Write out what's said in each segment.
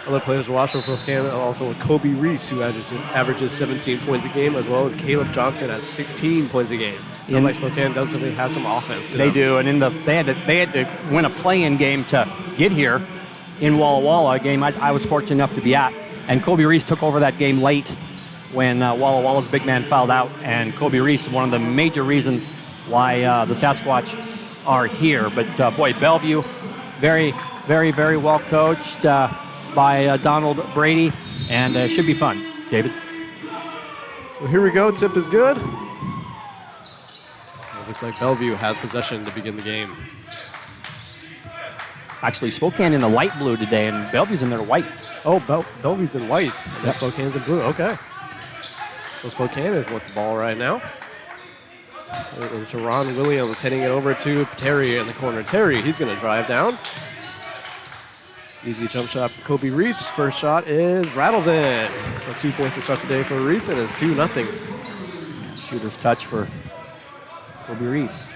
Other players to watch for Spokane also Kobe Reese, who averages 17 points a game, as well as Caleb Johnson at 16 points a game. So like Spokane does definitely have some offense to them. They do, and they had to win a play-in game to get here in Walla Walla, a game I was fortunate enough to be at. And Kobe Reese took over that game late when Walla Walla's big man fouled out. And Kobe Reese is one of the major reasons why the Sasquatch are here. But boy, Bellevue, very, very, very well coached by Donald Brady, and it should be fun. David? So here we go. Tip is good. It looks like Bellevue has possession to begin the game. Actually, Spokane in the light blue today, and Bellevue's in their whites. Oh, Bellevue's in white, and Spokane's in blue. Okay. So Spokane is with the ball right now. And Jerron Williams hitting it over to Terry in the corner. Terry, he's going to drive down. Easy jump shot for Kobe Reese. First shot rattles in. So 2 points to start the day for Reese, and it's 2-0. Shooter's touch for Kobe Reese.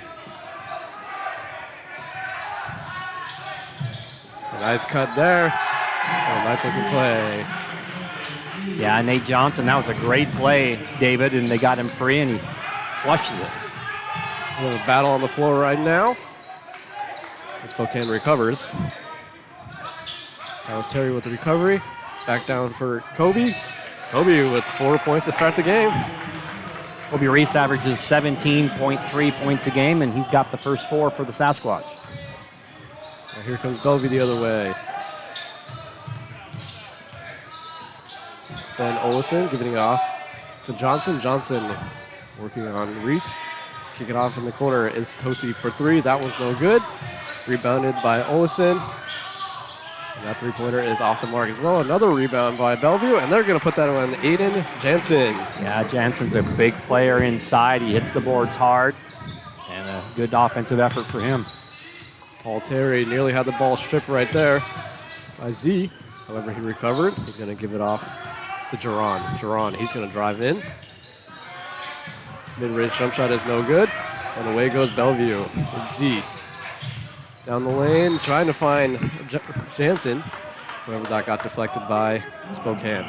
A nice cut there. A nice looking play. Yeah, Nate Johnson, that was a great play, David, and they got him free, and he flushes it. A little battle on the floor right now. And Spokane recovers. That was Terry with the recovery. Back down for Kobe. Kobe with 4 points to start the game. Kobe Reese averages 17.3 points a game, and he's got the first 4 for the Sasquatch. Now here comes Bellevue the other way. Then Olison giving it off to Johnson. Johnson working on Reese. Kick it off in the corner is Tosi for 3. That was no good. Rebounded by Olison. And that three-pointer is off the mark as well. Another rebound by Bellevue, and they're going to put that on Aiden Jansen. Yeah, Jansen's a big player inside. He hits the boards hard, and a good offensive effort for him. Paul Terry nearly had the ball stripped right there by Z. However, he recovered. He's going to give it off to Jerron. Jerron, he's going to drive in. Mid-range jump shot is no good. And away goes Bellevue with Z. Down the lane, trying to find Jansen. However, that got deflected by Spokane.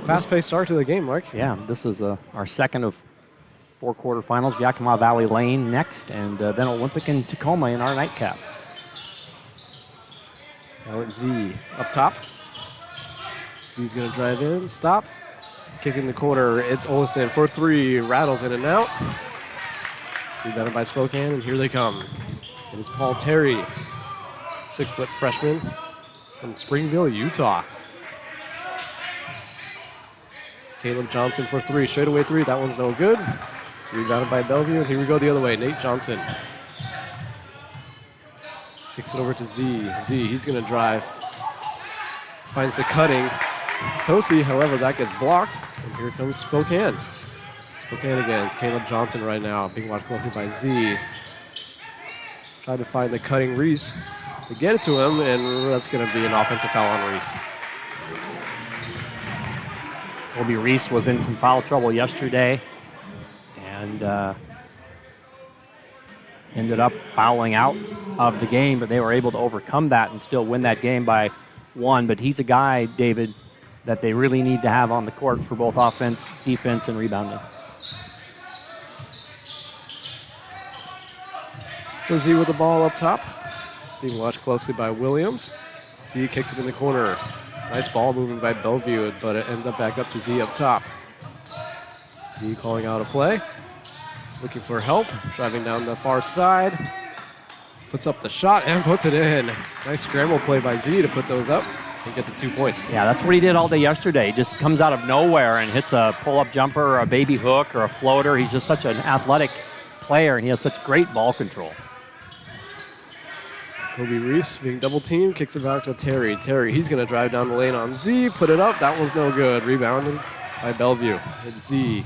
Fast-paced start to the game, Mark. Yeah, this is our second of 4 quarterfinals. Yakima Valley Lane next, and then Olympic and Tacoma in our nightcap. Now it's Z up top. Z's going to drive in, stop. Kick in the corner, it's Olison for 3, rattles in and out. Rebounded by Spokane, and here they come. It is Paul Terry, 6-foot freshman from Springville, Utah. Caleb Johnson for 3, straightaway 3, that one's no good. Rebounded by Bellevue, and here we go the other way, Nate Johnson. Kicks it over to Z. Z, he's going to drive. Finds the cutting. Tosi, however, that gets blocked, and here comes Spokane. Spokane again. It's Caleb Johnson right now. Being watched closely by Z. Trying to find the cutting Reese to get it to him, and that's going to be an offensive foul on Reese. Kobe Reese was in some foul trouble yesterday and ended up fouling out of the game, but they were able to overcome that and still win that game by 1. But he's a guy, David, that they really need to have on the court for both offense, defense, and rebounding. So Z with the ball up top, being watched closely by Williams. Z kicks it in the corner. Nice ball movement by Bellevue, but it ends up back up to Z up top. Z calling out a play, looking for help, driving down the far side. Puts up the shot and puts it in. Nice scramble play by Z to put those up and get the 2 points. Yeah, that's what he did all day yesterday. He just comes out of nowhere and hits a pull-up jumper or a baby hook or a floater. He's just such an athletic player, and he has such great ball control. Kobe Reese being double teamed, kicks it back to Terry. Terry, he's going to drive down the lane on Z, put it up. That was no good. Rebounded by Bellevue. It's Z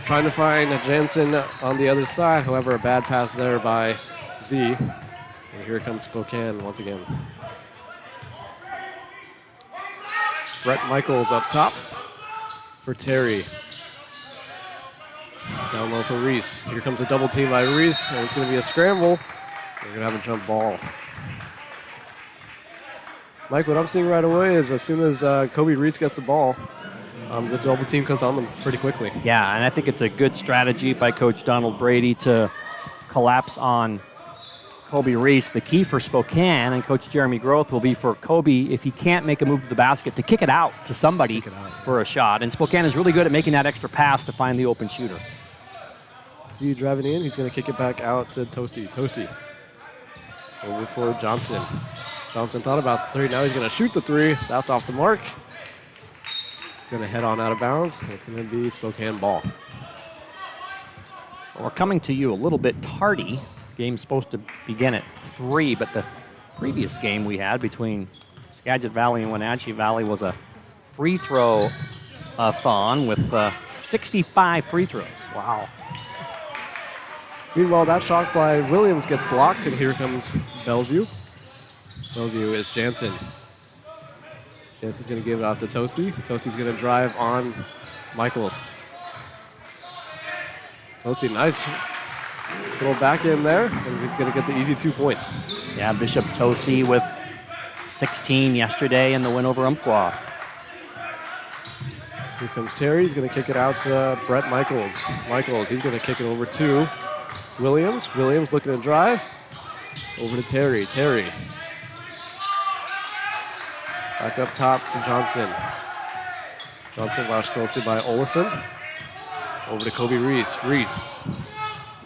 trying to find Jansen on the other side. However, a bad pass there by Z. And here comes Spokane once again. Brett Michaels up top for Terry. Down low for Reese. Here comes a double team by Reese, and it's going to be a scramble. They're going to have a jump ball. Mike, what I'm seeing right away is as soon as Kobe Reese gets the ball, the double team comes on them pretty quickly. Yeah, and I think it's a good strategy by Coach Donald Brady to collapse on Kobe Reese. The key for Spokane and Coach Jeremy Groth will be for Kobe, if he can't make a move to the basket, to kick it out to somebody for a shot. And Spokane is really good at making that extra pass to find the open shooter. See driving in, he's going to kick it back out to Tosi. Tosi over for Johnson. Johnson thought about the three, now he's going to shoot the three. That's off the mark. It's going to head on out of bounds. It's going to be Spokane ball. Well, we're coming to you a little bit tardy. Game's supposed to begin at 3, but the previous game we had between Skagit Valley and Wenatchee Valley was a free throw-a-thon with 65 free throws. Wow. Meanwhile, that shot by Williams gets blocked, and here comes Bellevue. Bellevue is Jansen. Jansen's going to give it out to Tosi. Tosi's going to drive on Michaels. Tosi, nice little back in there, and he's going to get the easy 2 points. Yeah, Bishop Tosi with 16 yesterday in the win over Umpqua. Here comes Terry. He's going to kick it out to Brett Michaels. Michaels, he's going to kick it over to Williams. Williams looking to drive. Over to Terry. Terry. Back up top to Johnson. Johnson watched closely by Olison. Over to Kobe Reese. Reese.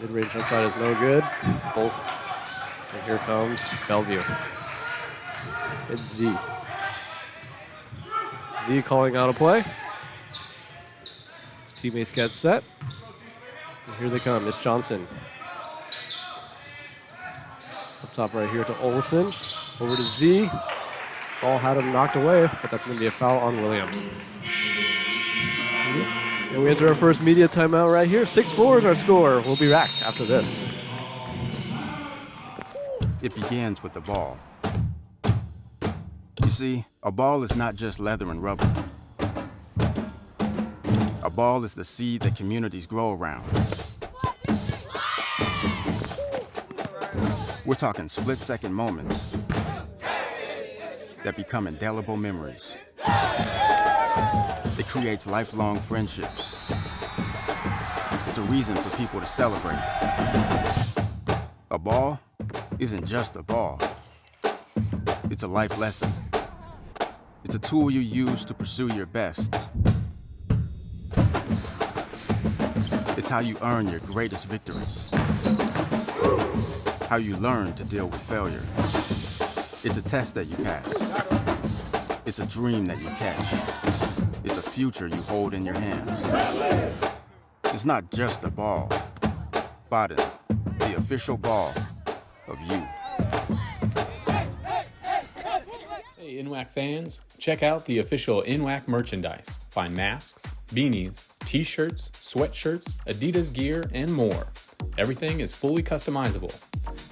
Mid-range jump shot is no good. Both. And here comes Bellevue. It's Z. Z calling out a play. His teammates get set. And here they come. It's Johnson. Up top right here to Olison. Over to Z. Ball had him knocked away, but that's going to be a foul on Williams. And we enter our first media timeout right here. 6-4 is our score. We'll be back after this. It begins with the ball. You see, a ball is not just leather and rubber. A ball is the seed that communities grow around. We're talking split-second moments that become indelible memories. It creates lifelong friendships. It's a reason for people to celebrate. A ball isn't just a ball. It's a life lesson. It's a tool you use to pursue your best. It's how you earn your greatest victories. How you learn to deal with failure. It's a test that you pass. It's a dream that you catch. It's a future you hold in your hands. It's not just a ball. Baden, the official ball of you. Hey NWAC fans, check out the official NWAC merchandise. Find masks, beanies, t-shirts, sweatshirts, Adidas gear, and more. Everything is fully customizable.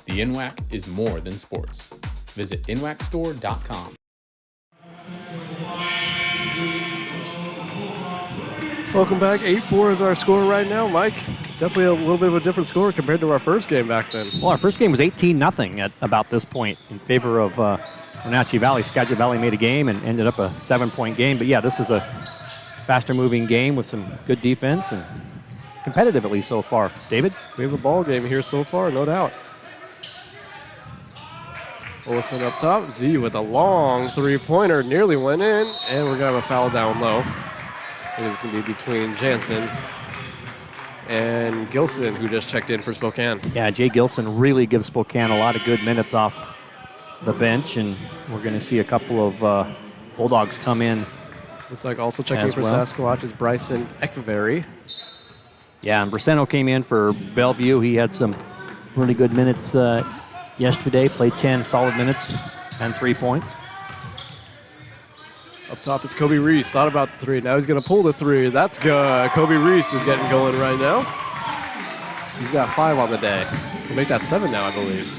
The NWAC is more than sports. Visit nwacstore.com. Welcome back. 8-4 is our score right now. Mike, definitely a little bit of a different score compared to our first game back then. Well, our first game was 18-0 at about this point in favor of Wenatchee Valley. Skagit Valley made a game and ended up a 7-point game. But yeah, this is a faster-moving game with some good defense and competitive at least so far. David? We have a ball game here so far, no doubt. Olison up top. Z with a long three-pointer. Nearly went in, and we're going to have a foul down low. I think it's going to be between Jansen and Gilson, who just checked in for Spokane. Yeah, Jay Gilson really gives Spokane a lot of good minutes off the bench, and we're going to see a couple of Bulldogs come in. Looks like also checking for well. Sasquatch is Bryson Ekveri. Yeah, and Braceno came in for Bellevue. He had some really good minutes yesterday, played 10 solid minutes and 3 points. Up top is Kobe Reese. Thought about the three. Now he's going to pull the three. That's good. Kobe Reese is getting going right now. He's got 5 on the day. He'll make that 7 now, I believe.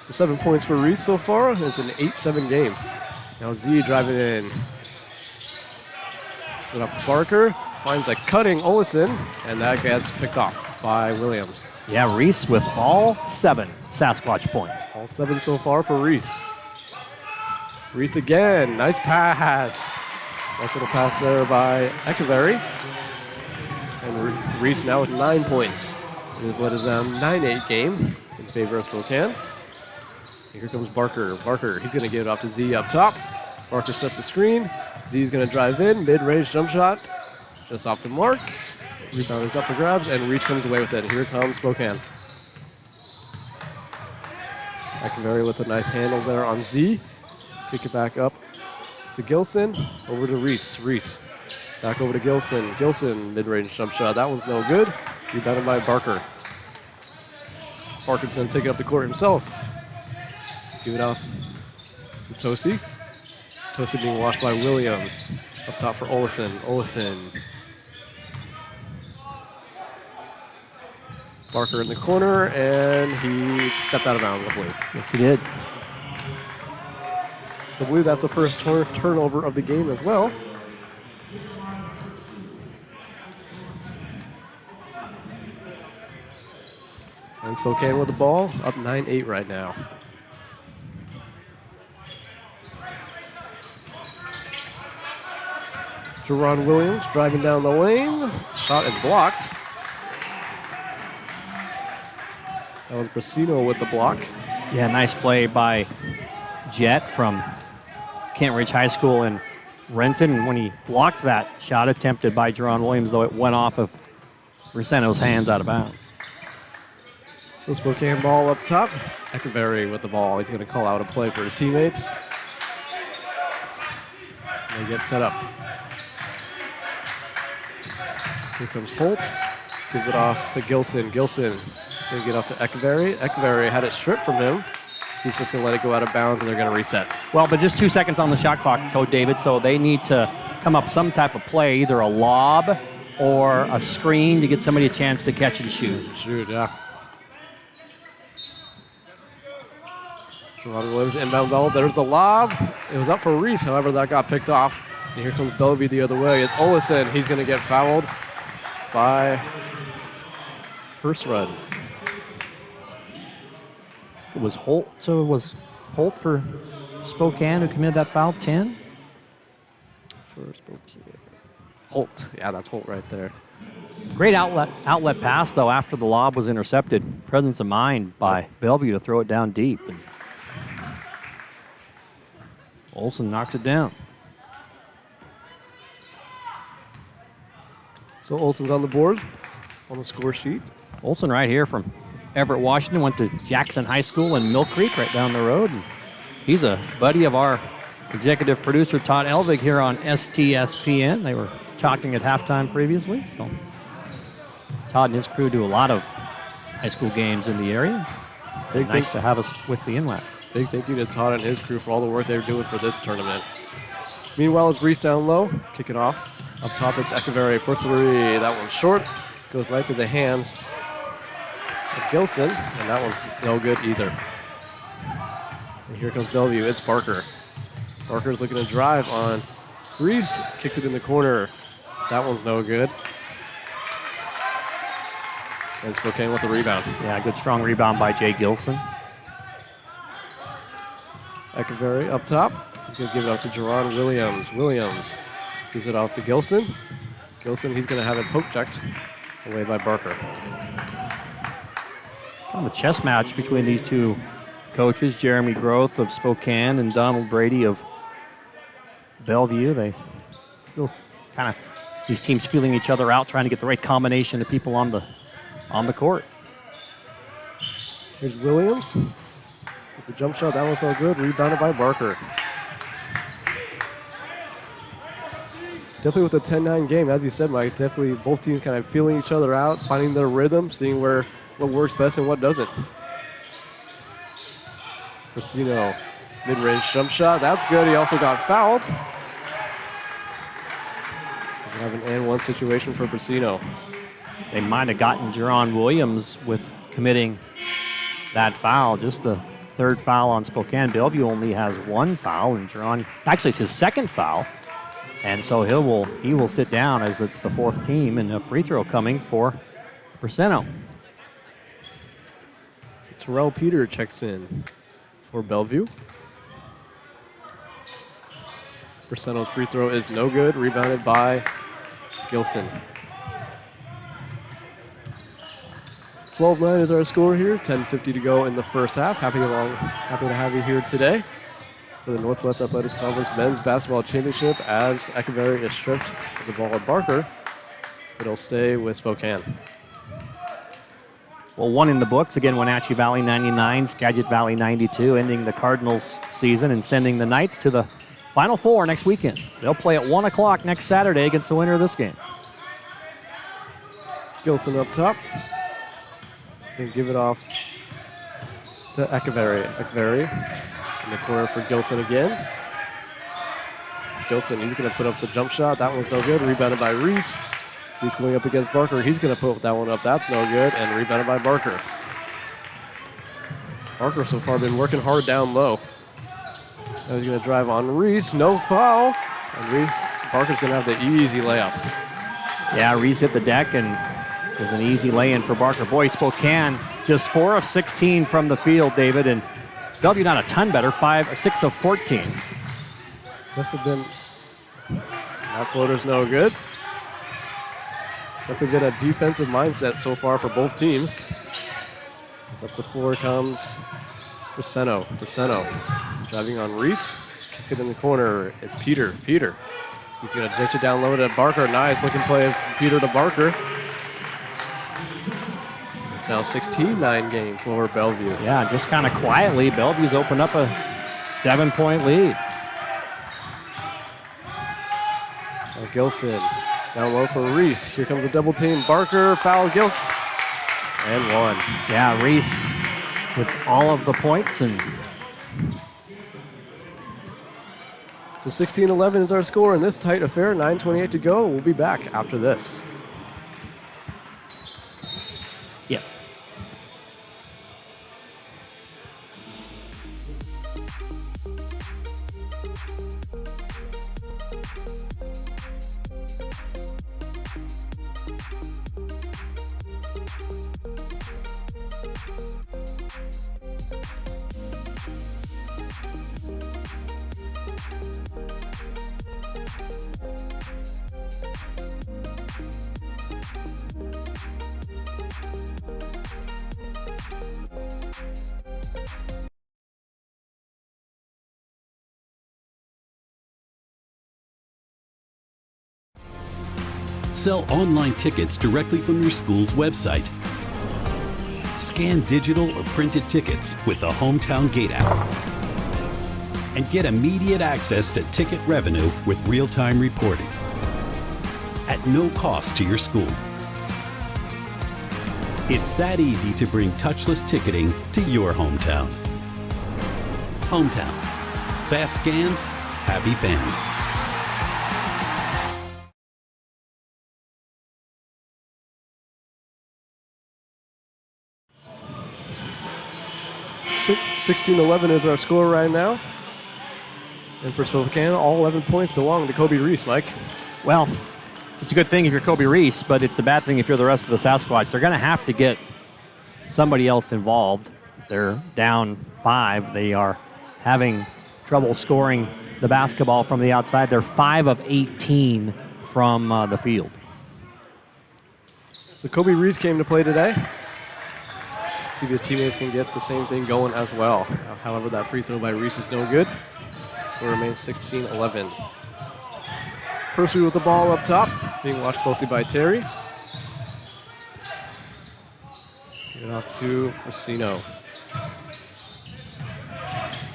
So 7 points for Reese so far. It's an 8-7 game. Now Z driving in. Set up to Barker. Finds a cutting Olison, and that gets picked off. by Williams. Yeah, Reese with all 7 Sasquatch points. All 7 so far for Reese. Reese again, nice pass. Nice little pass there by Echeverry. And Reese now with 9 points. It is what is now 9-8 game in favor of Spokane. Here comes Barker. Barker, he's going to give it off to Z up top. Barker sets the screen. Z's going to drive in, mid-range jump shot. Just off the mark. Rebound is up for grabs, and Reese comes away with it. Here comes Spokane. Echeverry with the nice handles there on Z. Kick it back up to Gilson. Over to Reese. Reese back over to Gilson. Gilson, mid-range jump shot. That one's no good. Rebounded by Barker. Barker's going to take it up the court himself. Give it off to Tosi. Tosi being watched by Williams. Up top for Olesen. Olesen. Barker in the corner, and he stepped out of bounds, I believe. Yes, he did. So I believe that's the first turnover of the game as well. And Spokane with the ball, up 9-8 right now. Jerron Williams driving down the lane. Shot is blocked. That was Brasino with the block. Yeah, nice play by Jet from Kent Ridge High School in Renton. And when he blocked that shot attempted by Jerron Williams, though it went off of Roseno's hands out of bounds. So Spokane ball up top. Echeverry with the ball. He's going to call out a play for his teammates. And they get set up. Here comes Holt. Gives it off to Gilson. Gilson going to get off to Echeverry. Echeverry had it stripped from him. He's just going to let it go out of bounds, and they're going to reset. Well, but just 2 seconds on the shot clock, so David, so they need to come up some type of play, either a lob or a screen to get somebody a chance to catch and shoot. Shoot, yeah. Jerron Williams inbound ball. There's a lob. It was up for Reese, however, that got picked off. And here comes Bellevue the other way. It's Olesen. He's going to get fouled by Persrud. It was Holt, so it was Holt for Spokane who committed that foul, 10? For Spokane. Holt. Yeah, that's Holt right there. Great outlet pass, though, after the lob was intercepted. Presence of mind by Bellevue to throw it down deep. And Olsen knocks it down. So Olsen's on the board on the score sheet. Olsen right here from Everett, Washington, went to Jackson High School in Mill Creek right down the road. And he's a buddy of our executive producer, Todd Elvig, here on STSPN. They were talking at halftime previously. So Todd and his crew do a lot of high school games in the area. Nice to have us with the NWAC. Big thank you to Todd and his crew for all the work they're doing for this tournament. Meanwhile, it's Reese down low. Kick it off. Up top, it's Echeverry for 3. That one's short. Goes right to the hands of Gilson, and that one's no good either. And here comes Bellevue. It's Barker. Barker's looking to drive on Reese. Kicks it in the corner. That one's no good. And Spokane with the rebound. Yeah, good strong rebound by Jay Gilson. Echeverry up top. He's going to give it up to Jerron Williams. Williams gives it off to Gilson. Gilson, he's going to have it poke checked away by Barker. Kind of a chess match between these two coaches, Jeremy Groth of Spokane and Donald Brady of Bellevue. They feel kind of these teams feeling each other out, trying to get the right combination of people on the court. Here's Williams with the jump shot. That was no good. Rebounded by Barker. Definitely with a 10-9 game, as you said, Mike, definitely both teams kind of feeling each other out, finding their rhythm, seeing what works best and what doesn't. Brasino, mid-range jump shot. That's good. He also got fouled. We have an and-one situation for Brasino. They might have gotten Jerron Williams with committing that foul, just the third foul on Spokane. Bellevue only has 1 foul, and Jerron, actually it's his second foul. And so he will sit down as it's the 4th team, and a free throw coming for Braceno. So Terrell Peter checks in for Bellevue. Braceno's free throw is no good. Rebounded by Gilson. 12-9 is our score here. 10:50 to go in the first half. Happy to have you here today for the Northwest Athletics Conference Men's Basketball Championship as Echeverry is stripped of the ball at Barker. It'll stay with Spokane. Well, one in the books. Again, Wenatchee Valley 99, Skagit Valley 92, ending the Cardinals season and sending the Knights to the Final Four next weekend. They'll play at 1 o'clock next Saturday against the winner of this game. Gilson up top. And give it off to Echeverry. Echeverry in the corner for Gilson again. Gilson, he's going to put up the jump shot. That one's no good. Rebounded by Reese. Reese going up against Barker. He's going to put that one up. That's no good. And rebounded by Barker. Barker so far been working hard down low. Now he's going to drive on Reese. No foul. And Barker's going to have the easy layup. Yeah, Reese hit the deck and it was an easy lay-in for Barker. Boy, Spokane just 4 of 16 from the field, David, and Bellevue not a ton better, 6 of 14. Must have been, that floater's no good. Definitely been a defensive mindset so far for both teams. As up the floor comes Braceno. Braceno driving on Reese. Kicked it in the corner. It's Peter. Peter. He's going to ditch it down low to Barker. Nice looking play of Peter to Barker. It's now 16-9 game for Bellevue. Yeah, just kind of quietly, Bellevue's opened up a 7-point lead. Now Gilson down low for Reese. Here comes a double team. Barker, foul, Gilson. And one. Yeah, Reese with all of the points. And so 16-11 is our score in this tight affair. 9:28 to go. We'll be back after this. yes. Sell online tickets directly from your school's website. Scan digital or printed tickets with the Hometown Gate app. And get immediate access to ticket revenue with real-time reporting. At no cost to your school. It's that easy to bring touchless ticketing to your hometown. Hometown. Fast scans, happy fans. So 16-11 is our score right now. And for Spokane, all 11 points belong to Kobe Reese, Mike. Well, it's a good thing if you're Kobe Reese, but it's a bad thing if you're the rest of the Sasquatch. They're going to have to get somebody else involved. They're down 5. They are having trouble scoring the basketball from the outside. They're 5 of 18 from the field. So Kobe Reese came to play today. See if his teammates can get the same thing going as well. However, that free throw by Reese is no good. Score remains 16-11. Percy with the ball up top, being watched closely by Terry. Get it off to Racino.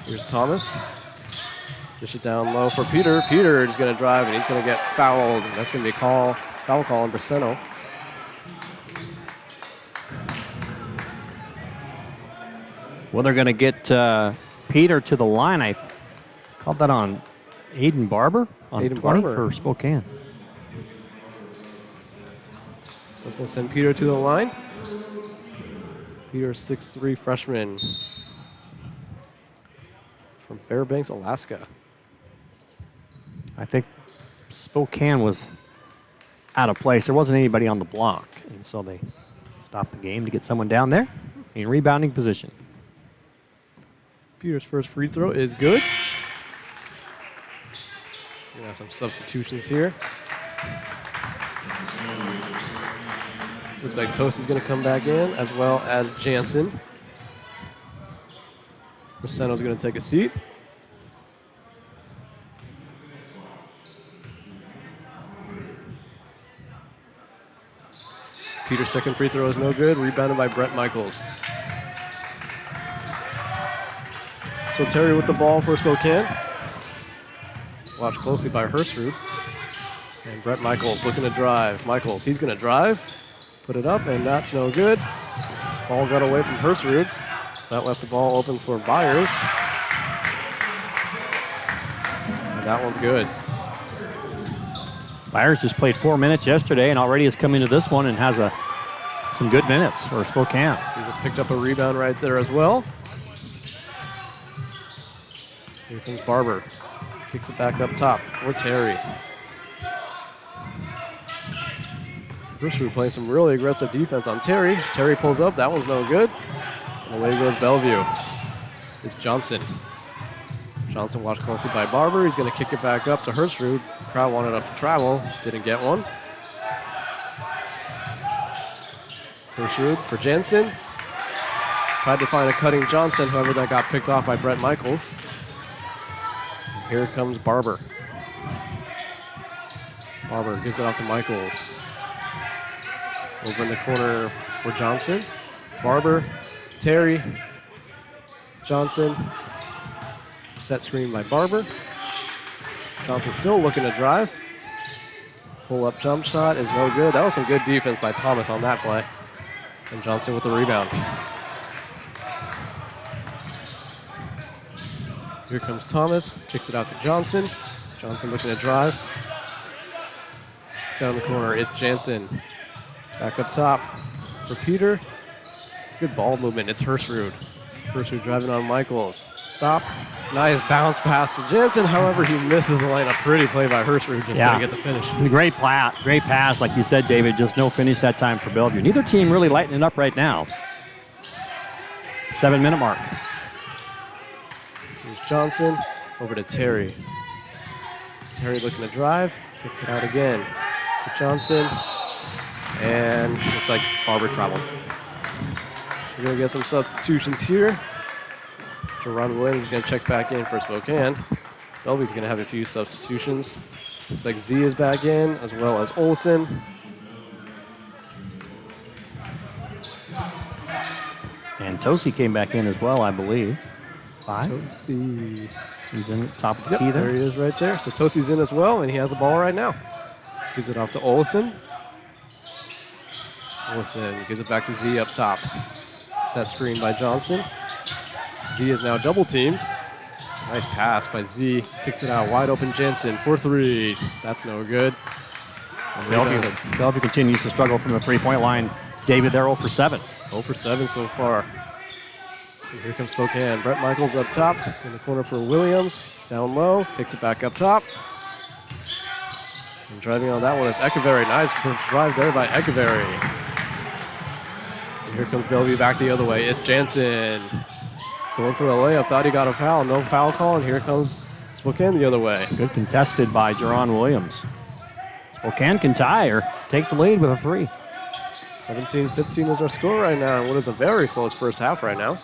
Here's Thomas. Dish it down low for Peter. Peter is going to drive, and he's going to get fouled. And that's going to be a foul call on Braceno. Well, they're going to get Peter to the line. I called that on Aiden Barber on Aiden 20 Barber for Spokane. So it's going to send Peter to the line. Peter, 6'3" freshman from Fairbanks, Alaska. I think Spokane was out of place. There wasn't anybody on the block, and so they Stop the game to get someone down there in rebounding position. Peter's first free throw is good. We have some substitutions here. Looks like Toast's going to come back in, as well as Jansen. Roseno's going to take a seat. Peter's second free throw is no good. Rebounded by Brett Michaels. So Terry with the ball for Spokane. Watched closely by Hersrud. And Brett Michaels looking to drive. Michaels, he's going to drive. Put it up, and that's no good. Ball got away from Hersrud. So that left the ball open for Byers. And that one's good. Byers just played 4 minutes yesterday and already has come into this one and has some good minutes for Spokane. He just picked up a rebound right there as well. Here comes Barber. Kicks it back up top for Terry. Hersrud playing some really aggressive defense on Terry. Terry pulls up. That one's no good. And away goes Bellevue. It's Johnson. Johnson watched closely by Barber. He's going to kick it back up to Hersrud. Crowd wanted a travel. Didn't get one. Hersrud for Jansen. Tried to find a cutting Johnson. However, that got picked off by Brett Michaels. And here comes Barber. Barber gives it out to Michaels. Over in the corner for Johnson. Barber, Terry, Johnson. Set screen by Barber. Johnson still looking to drive. Pull-up jump shot is no good. That was some good defense by Thomas on that play. And Johnson with the rebound. Here comes Thomas. Kicks it out to Johnson. Johnson looking to drive. Down the corner, it's Jansen. Back up top for Peter. Good ball movement. It's Hersrud. Hersrud driving on Michaels. Stop. Nice bounce pass to Jansen. However, he misses the line. A pretty play by Hersrud. Just going to get the finish. Great pass, like you said, David. Just no finish that time for Bellevue. Neither team really lighting it up right now. 7-minute mark. Here's Johnson. Over to Terry. Terry looking to drive. Kicks it out again to Johnson. And looks like Barber traveled. We're going to get some substitutions here. Jerron Williams is going to check back in for Spokane. Bellevue's going to have a few substitutions. Looks like Z is back in, as well as Olsen. And Tosi came back in as well, I believe. 5. Tosi. He's in top of the key there. There he is right there. So Tosi's in as well, and he has the ball right now. Gives it off to Olsen. Olsen gives it back to Z up top. Set screen by Johnson. Z is now double teamed. Nice pass by Z. Kicks it out wide open. Jansen for 3. That's no good. Bellevue continues to struggle from the 3-point line. David, they're 0 for 7. 0 for 7 so far. And here comes Spokane. Brett Michaels up top in the corner for Williams. Down low. Kicks it back up top. And driving on that one is Echeverry. Nice drive there by Echeverry. And here comes Bellevue back the other way. It's Jansen. Going for the layup. Thought he got a foul. No foul call. And here comes Spokane the other way. Good contested by Jerron Williams. Spokane can tie or take the lead with a 3. 17-15 is our score right now. And what is a very close first half right now.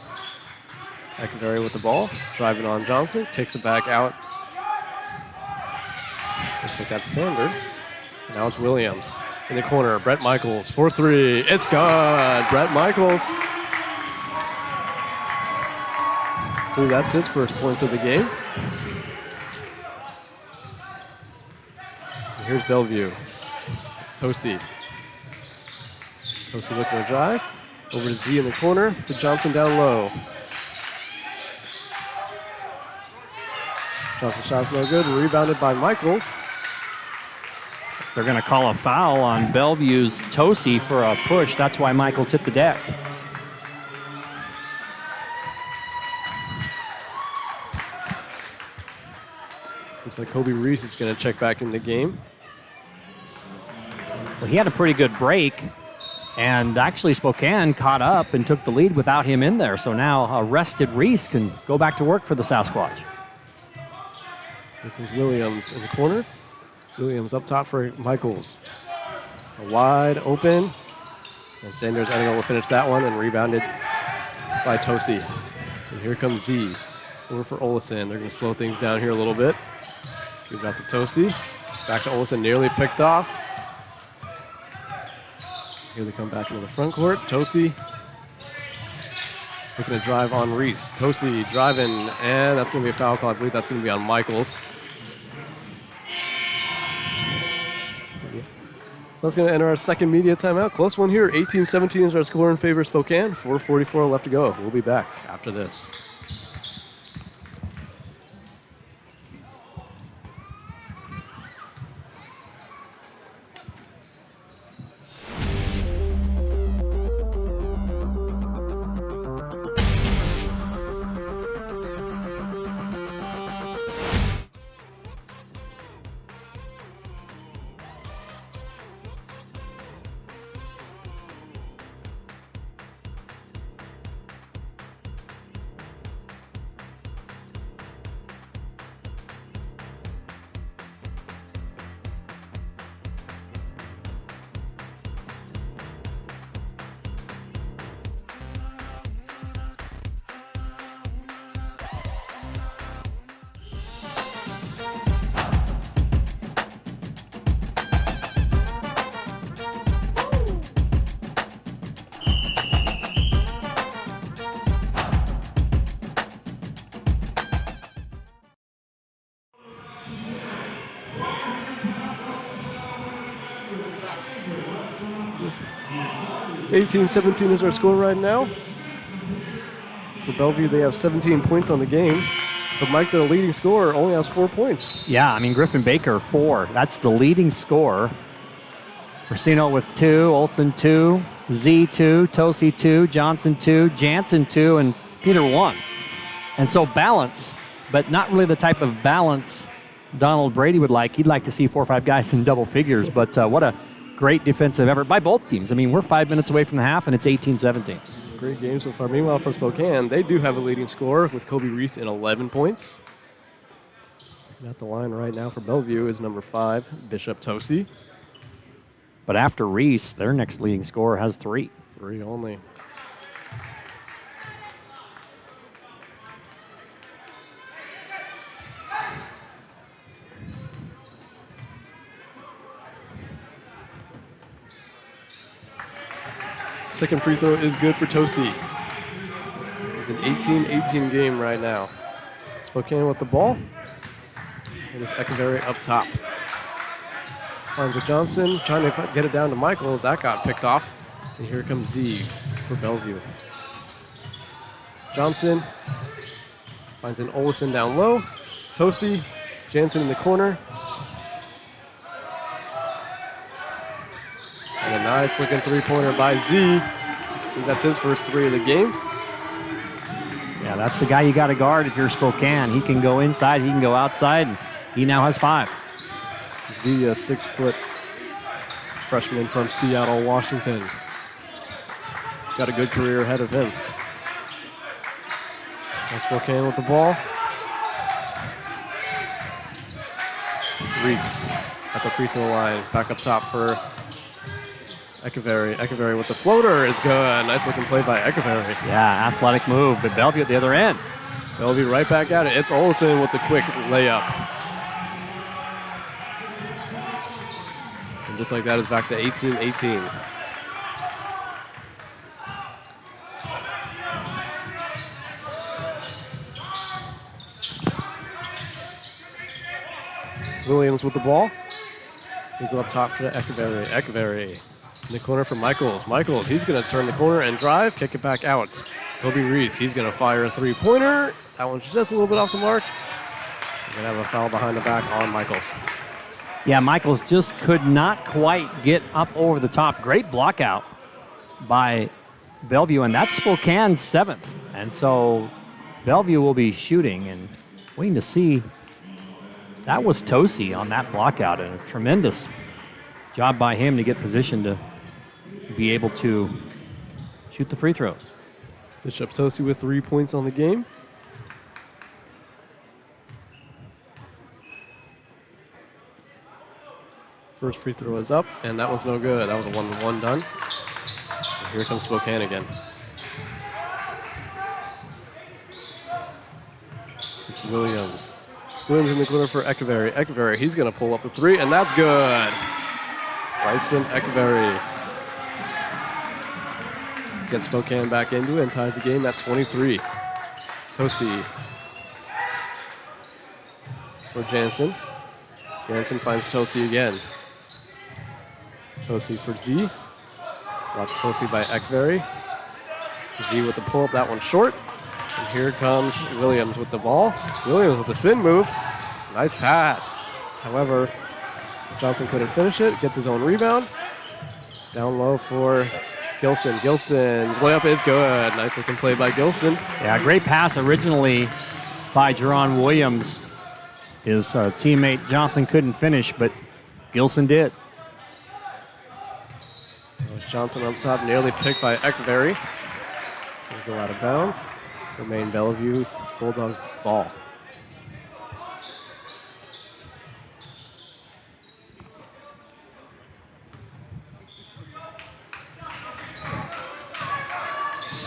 Echeverry with the ball. Driving on Johnson. Kicks it back out. Looks like that's Sanders. And now it's Williams. In the corner, Brett Michaels for 3. It's good. Brett Michaels. Ooh, that's his first points of the game. And here's Bellevue. It's Tosi. Tosi looking to drive. Over to Z in the corner. To Johnson down low. Johnson shot's no good. Rebounded by Michaels. They're going to call a foul on Bellevue's Tosi for a push. That's why Michaels hit the deck. Seems like Kobe Reese is going to check back in the game. Well, he had a pretty good break And actually, Spokane caught up and took the lead without him in there. So now rested Reese can go back to work for the Sasquatch. Here comes Williams in the corner. Williams up top for Michaels. A wide open. And Sanders unable to finish that one and rebounded by Tosi. And here comes Z. Over for Olesen. They're going to slow things down here a little bit. Give it out to Tosi. Back to Olesen, nearly picked off. Here they come back into the front court. Tosi looking to drive on Reese. Tosi driving, and that's going to be a foul call. I believe that's going to be on Michaels. So that's going to enter our second media timeout. Close one here. 18-17 is our score in favor of Spokane. 4:44 left to go. We'll be back after this. (18-17) is our score right now. For Bellevue, they have 17 points on the game. But Mike, their leading scorer, only has 4 points. Yeah, I mean, Griffin Baker, 4. That's the leading scorer. Racino with 2, Olsen 2, Z 2, Tosi 2, Johnson 2, Jansen 2, and Peter 1. And so balance, but not really the type of balance Donald Brady would like. He'd like to see 4 or 5 guys in double figures, but what a great defensive effort by both teams. I mean, we're 5 minutes away from the half, and it's 18-17. Great game so far. Meanwhile, for Spokane, they do have a leading scorer with Kobe Reese in 11 points. And at the line right now for Bellevue is number 5, Bishop Tosi. But after Reese, their next leading scorer has 3. 3 only. Second free throw is good for Tosi. It's an 18-18 game right now. Spokane with the ball. And it's Echeverry up top. Finds with Johnson, trying to get it down to Michaels. That got picked off. And here comes Z for Bellevue. Johnson finds an Olsen down low. Tosi, Jansen in the corner. And a nice looking three-pointer by Z. I think that's his first 3 of the game. Yeah, that's the guy you got to guard if you're Spokane. He can go inside, he can go outside, and he now has 5. Z, a 6-foot freshman from Seattle, Washington. He's got a good career ahead of him. Now Spokane with the ball. Reese at the free throw line. Back up top for Echeverry. Echeverry with the floater is good. Nice looking play by Echeverry. Yeah, athletic move, but Bellevue at the other end. Bellevue right back at it. It's Olsen with the quick layup. And just like that is back to 18-18. Williams with the ball. We go up top for Echeverry. Echeverry in the corner for Michaels. Michaels, he's going to turn the corner and drive, kick it back out. Kobe Reese, he's going to fire a three-pointer. That one's just a little bit off the mark. We're going to have a foul behind the back on Michaels. Yeah, Michaels just could not quite get up over the top. Great block out by Bellevue, and that's Spokane's 7th. And so Bellevue will be shooting and waiting to see. That was Tosi on that block out, and a tremendous job by him to get positioned to be able to shoot the free throws. Bishop Tosi with 3 points on the game. First free throw is up, and that was no good. That was a 1-1 done. And here comes Spokane again. It's Williams. Williams in the corner for Echeverry. Echeverry, he's going to pull up a 3, and that's good. Bryson Echeverry gets Spokane back into it and ties the game at 23. Tosi for Jansen. Jansen finds Tosi again. Tosi for Z. Watched closely by Echeverry. Z with the pull-up, that one short. And here comes Williams with the ball. Williams with the spin move. Nice pass. However, Johnson couldn't finish it. Gets his own rebound. Down low for Gilson. Gilson's layup is good. Nice looking play by Gilson. Yeah, great pass originally by Jerron Williams. His teammate Johnson couldn't finish, but Gilson did. That was Johnson up top, nearly picked by Echeverry. It's going to go out of bounds. Remain Bellevue Bulldogs ball.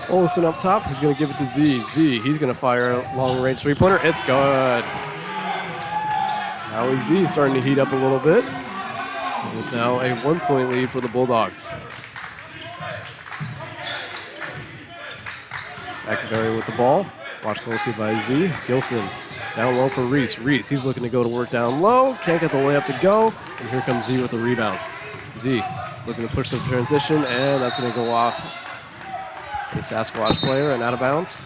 Olson up top, he's going to give it to Z. Z, he's going to fire a long-range three-pointer. It's good. Now Z starting to heat up a little bit. It's now a 1-point lead for the Bulldogs. Echeverry with the ball. Watched closely by Z. Gilson down low for Reese. Reese, he's looking to go to work down low. Can't get the layup to go. And here comes Z with the rebound. Z looking to push the transition, and that's going to go off a Sasquatch player and out of bounds.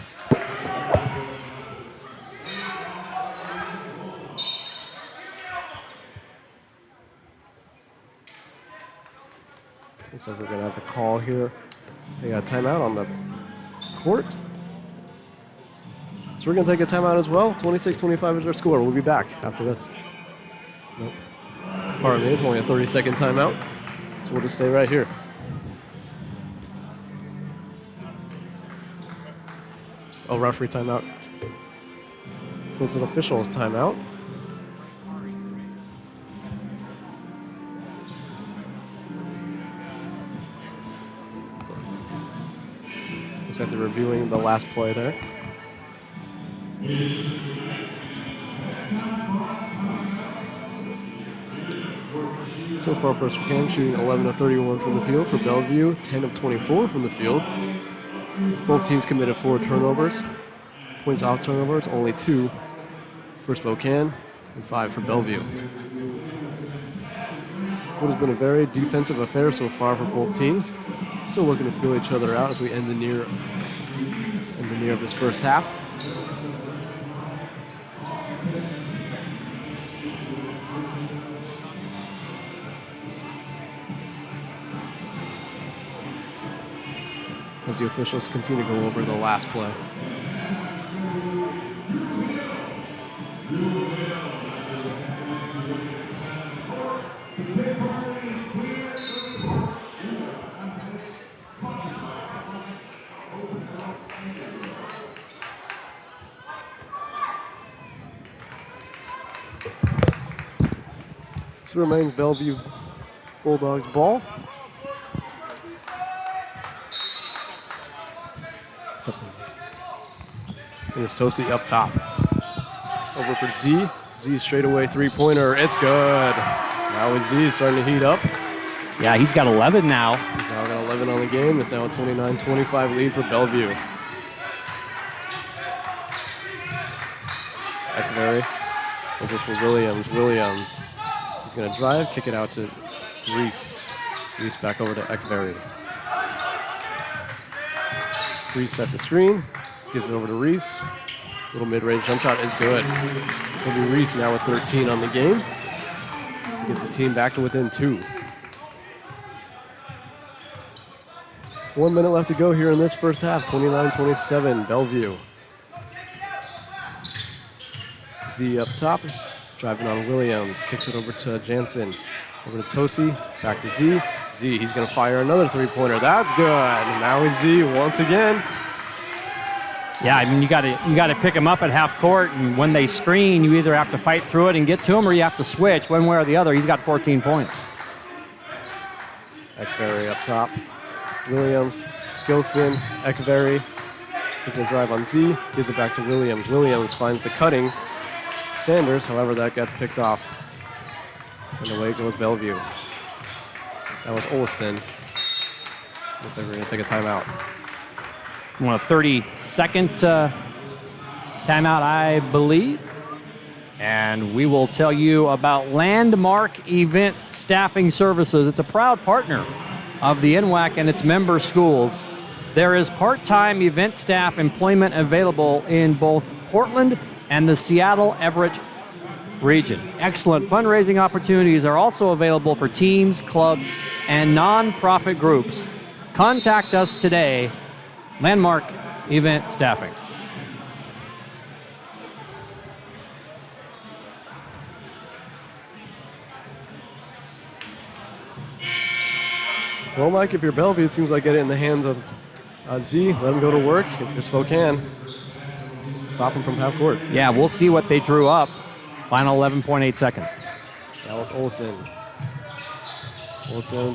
Looks like we're going to have a call here. They got a timeout on the court. So we're going to take a timeout as well. 26-25 is our score. We'll be back after this. Nope. Pardon me, it's only a 30-second timeout. So we'll just stay right here. Oh, referee timeout. So it's an official's timeout. Looks like they're reviewing the last play there. So far for Spokane, shooting 11 of 31 from the field. For Bellevue, 10 of 24 from the field. Both teams committed 4 turnovers. Points off turnovers, only 2 for Spokane and 5 for Bellevue. What has been a very defensive affair so far for both teams. Still looking to feel each other out as we end the near of this first half. As the officials continue to go over the last play. So remains Bellevue Bulldogs ball. And it's Tosi up top. Over for Z. Z straightaway three-pointer. It's good. Now with Z starting to heat up. Yeah, he's got 11 now. He's now got 11 on the game. It's now a 29-25 lead for Bellevue. Echeverry. Over for Williams. Williams. He's going to drive, kick it out to Reese. Reese back over to Echeverry. Reese sets the screen, gives it over to Reese. Little mid-range jump shot is good. It'll be Reese now with 13 on the game. Gets the team back to within 2. 1 minute left to go here in this first half. 29-27, Bellevue. Z up top, driving on Williams. Kicks it over to Jansen. Over to Tosi, back to Z. Z, he's going to fire another three-pointer. That's good. And now it's Z once again. Yeah, I mean, you got to pick them up at half court, and when they screen, you either have to fight through it and get to them, or you have to switch one way or the other. He's got 14 points. Ekveri up top. Williams, Gilson, Ekveri. Taking a drive on Z, gives it back to Williams. Williams finds the cutting Sanders, however, that gets picked off. And away goes Bellevue. That was Olson. Looks like we're going to take a timeout. You want a 30-second timeout, I believe. And we will tell you about Landmark Event Staffing Services. It's a proud partner of the NWAC and its member schools. There is part-time event staff employment available in both Portland and the Seattle-Everett region. Excellent fundraising opportunities are also available for teams, clubs, and non-profit groups. Contact us today, Landmark Event Staffing. Well, Mike, if you're Bellevue, it seems like get it in the hands of Z. Let him go to work. If you're Spokane, stop him from half court. Yeah, we'll see what they drew up. Final 11.8 seconds. That was Olson. Olson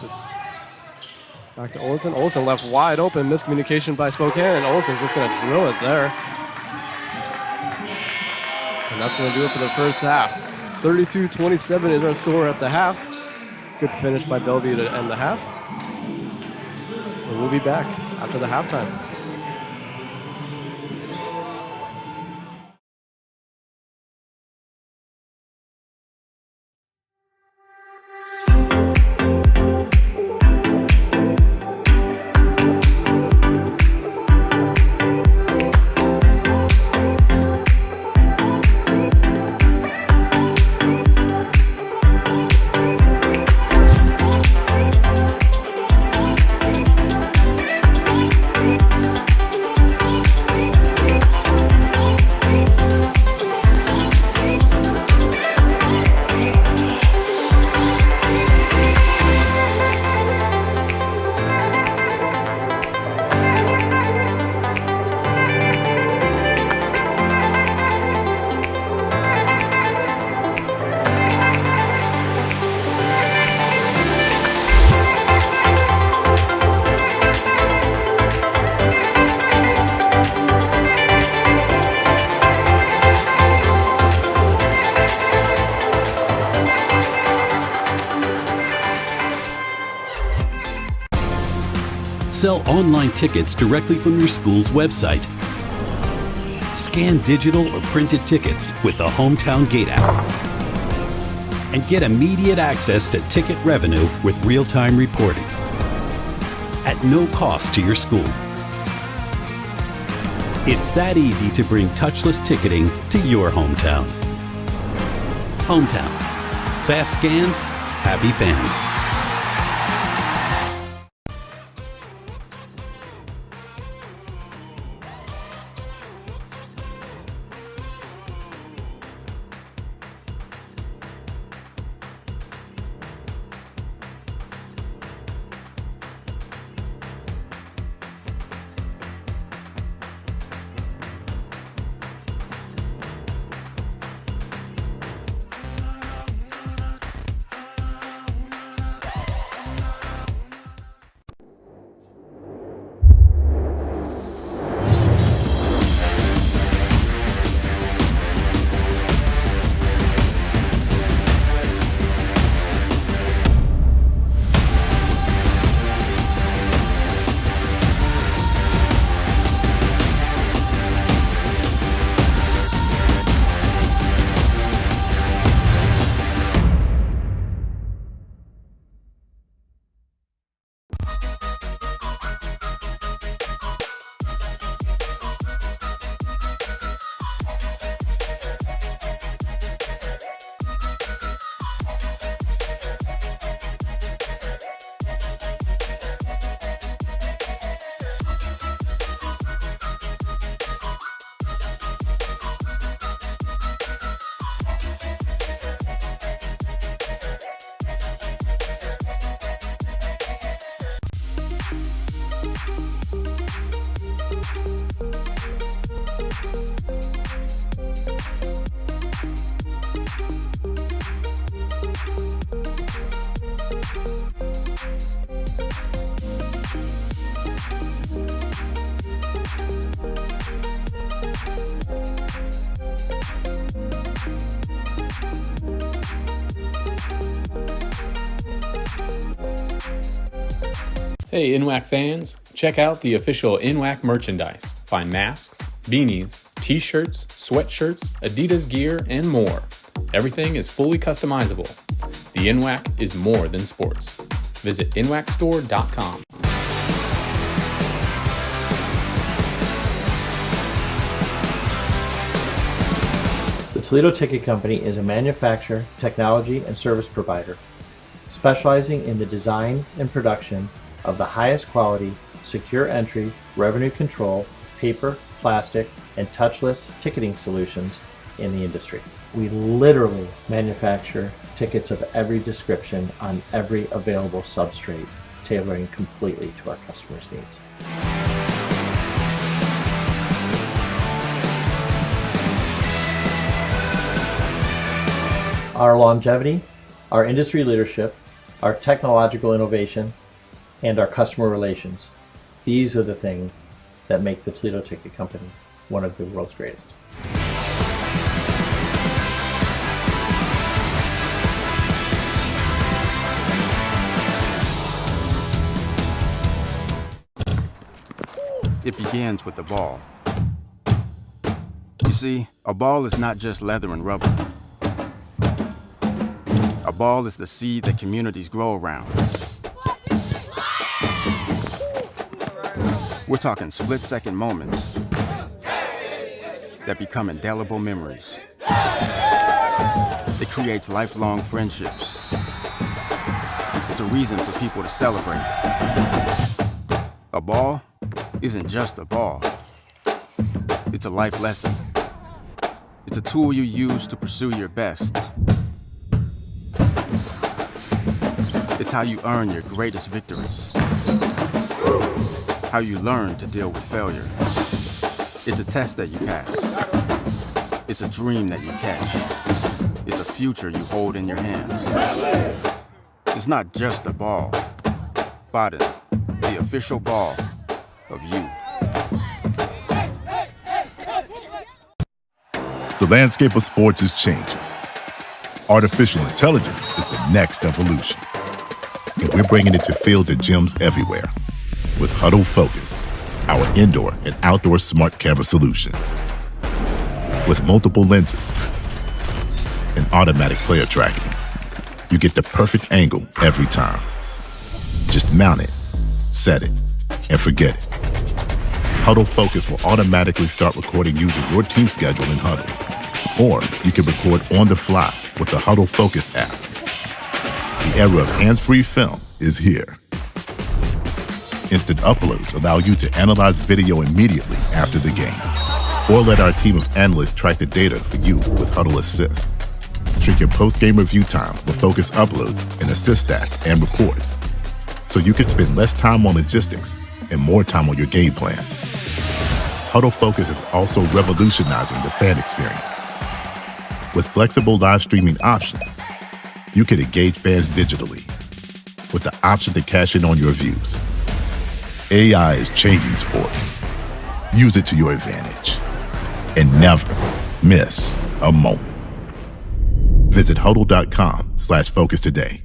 back to Olson. Olson left wide open. Miscommunication by Spokane, and Olson's just going to drill it there. And that's going to do it for the first half. 32-27 is our score at the half. Good finish by Bellevue to end the half. And we'll be back after the halftime. Sell online tickets directly from your school's website. Scan digital or printed tickets with the Hometown Gate app. And get immediate access to ticket revenue with real-time reporting at no cost to your school. It's that easy to bring touchless ticketing to your hometown. Hometown. Fast scans, happy fans. Hey NWAC fans, check out the official NWAC merchandise. Find masks, beanies, t-shirts, sweatshirts, Adidas gear, and more. Everything is fully customizable. The NWAC is more than sports. Visit NWACstore.com. The Toledo Ticket Company is a manufacturer, technology, and service provider specializing in the design and production of the highest quality, secure entry, revenue control, paper, plastic, and touchless ticketing solutions in the industry. We literally manufacture tickets of every description on every available substrate, tailoring completely to our customers' needs. Our longevity, our industry leadership, our technological innovation, and our customer relations. These are the things that make the Toledo Ticket Company one of the world's greatest. It begins with the ball. You see, a ball is not just leather and rubber. A ball is the seed that communities grow around. We're talking split-second moments that become indelible memories. It creates lifelong friendships. It's a reason for people to celebrate. A ball isn't just a ball. It's a life lesson. It's a tool you use to pursue your best. It's how you earn your greatest victories. How you learn to deal with failure. It's a test that you pass. It's a dream that you catch. It's a future you hold in your hands. It's not just a ball. Biden, the official ball of you. The landscape of sports is changing. Artificial intelligence is the next evolution. And we're bringing it to fields and gyms everywhere. With Huddle Focus, our indoor and outdoor smart camera solution. With multiple lenses and automatic player tracking, you get the perfect angle every time. Just mount it, set it, and forget it. Huddle Focus will automatically start recording using your team schedule in Huddle. Or you can record on the fly with the Huddle Focus app. The era of hands-free film is here. Instant uploads allow you to analyze video immediately after the game. Or let our team of analysts track the data for you with Huddle Assist. Shrink your post-game review time with Focus uploads and assist stats and reports. So you can spend less time on logistics and more time on your game plan. Huddle Focus is also revolutionizing the fan experience. With flexible live streaming options, you can engage fans digitally with the option to cash in on your views. AI is changing sports. Use it to your advantage and never miss a moment. Visit huddle.com/focus today.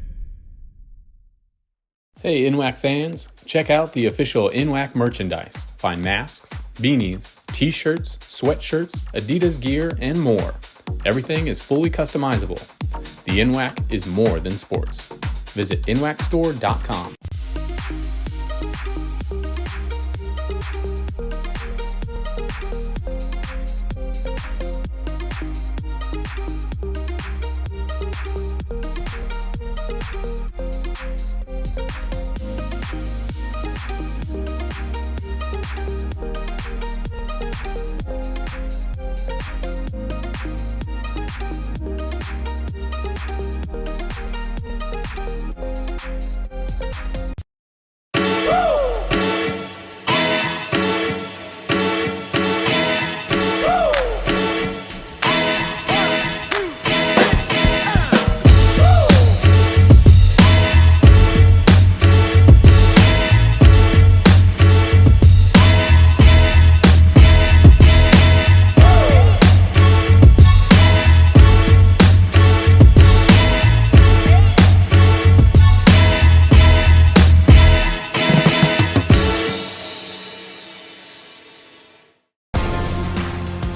Hey NWAC fans, check out the official NWAC merchandise. Find masks, beanies, t-shirts, sweatshirts, Adidas gear, and more. Everything is fully customizable. The NWAC is more than sports. Visit NWACstore.com.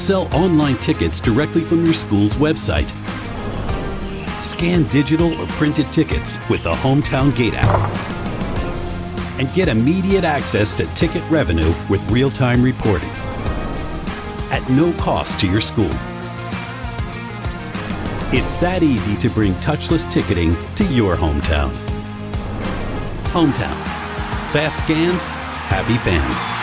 Sell online tickets directly from your school's website. Scan digital or printed tickets with the Hometown Gate app. And get immediate access to ticket revenue with real-time reporting at no cost to your school. It's that easy to bring touchless ticketing to your hometown. Hometown. Fast scans, happy fans.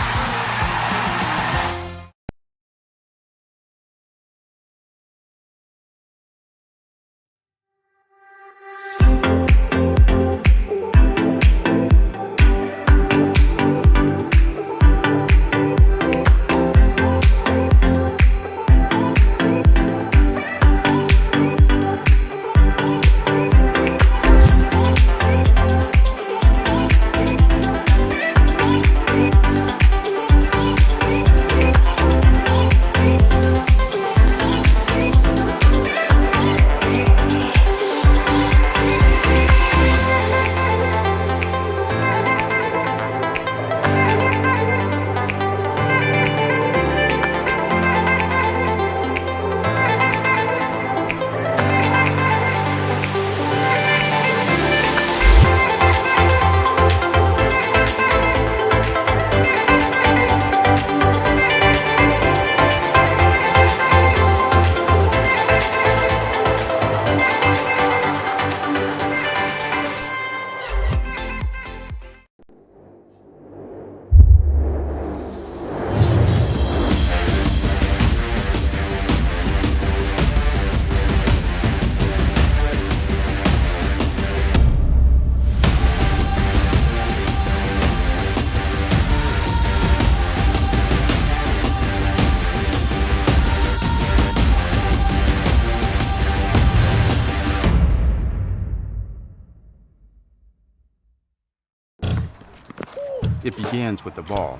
It begins with the ball.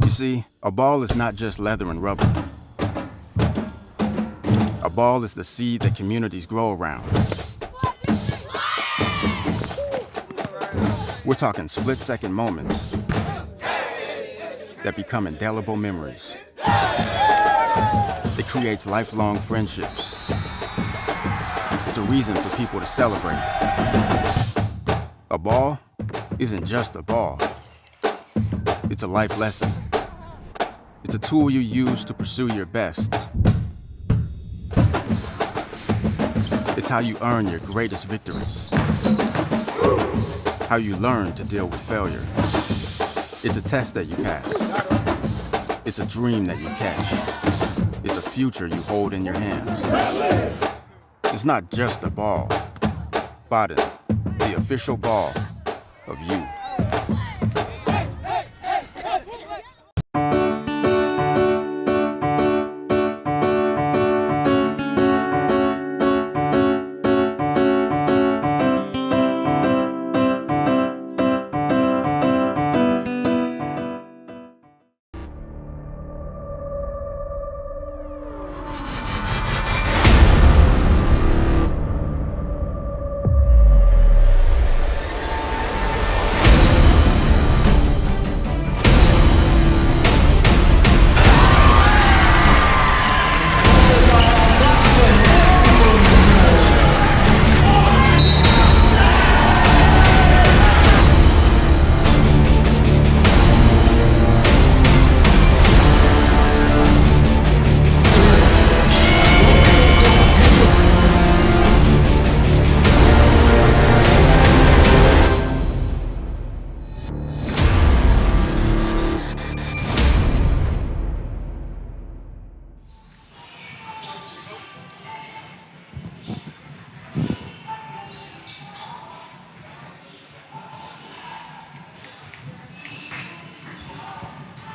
You see, a ball is not just leather and rubber. A ball is the seed that communities grow around. We're talking split-second moments that become indelible memories. It creates lifelong friendships. It's a reason for people to celebrate. A ball isn't just a ball. It's a life lesson. It's a tool you use to pursue your best. It's how you earn your greatest victories. How you learn to deal with failure. It's a test that you pass. It's a dream that you catch. It's a future you hold in your hands. It's not just a ball. Baden, the official ball of you.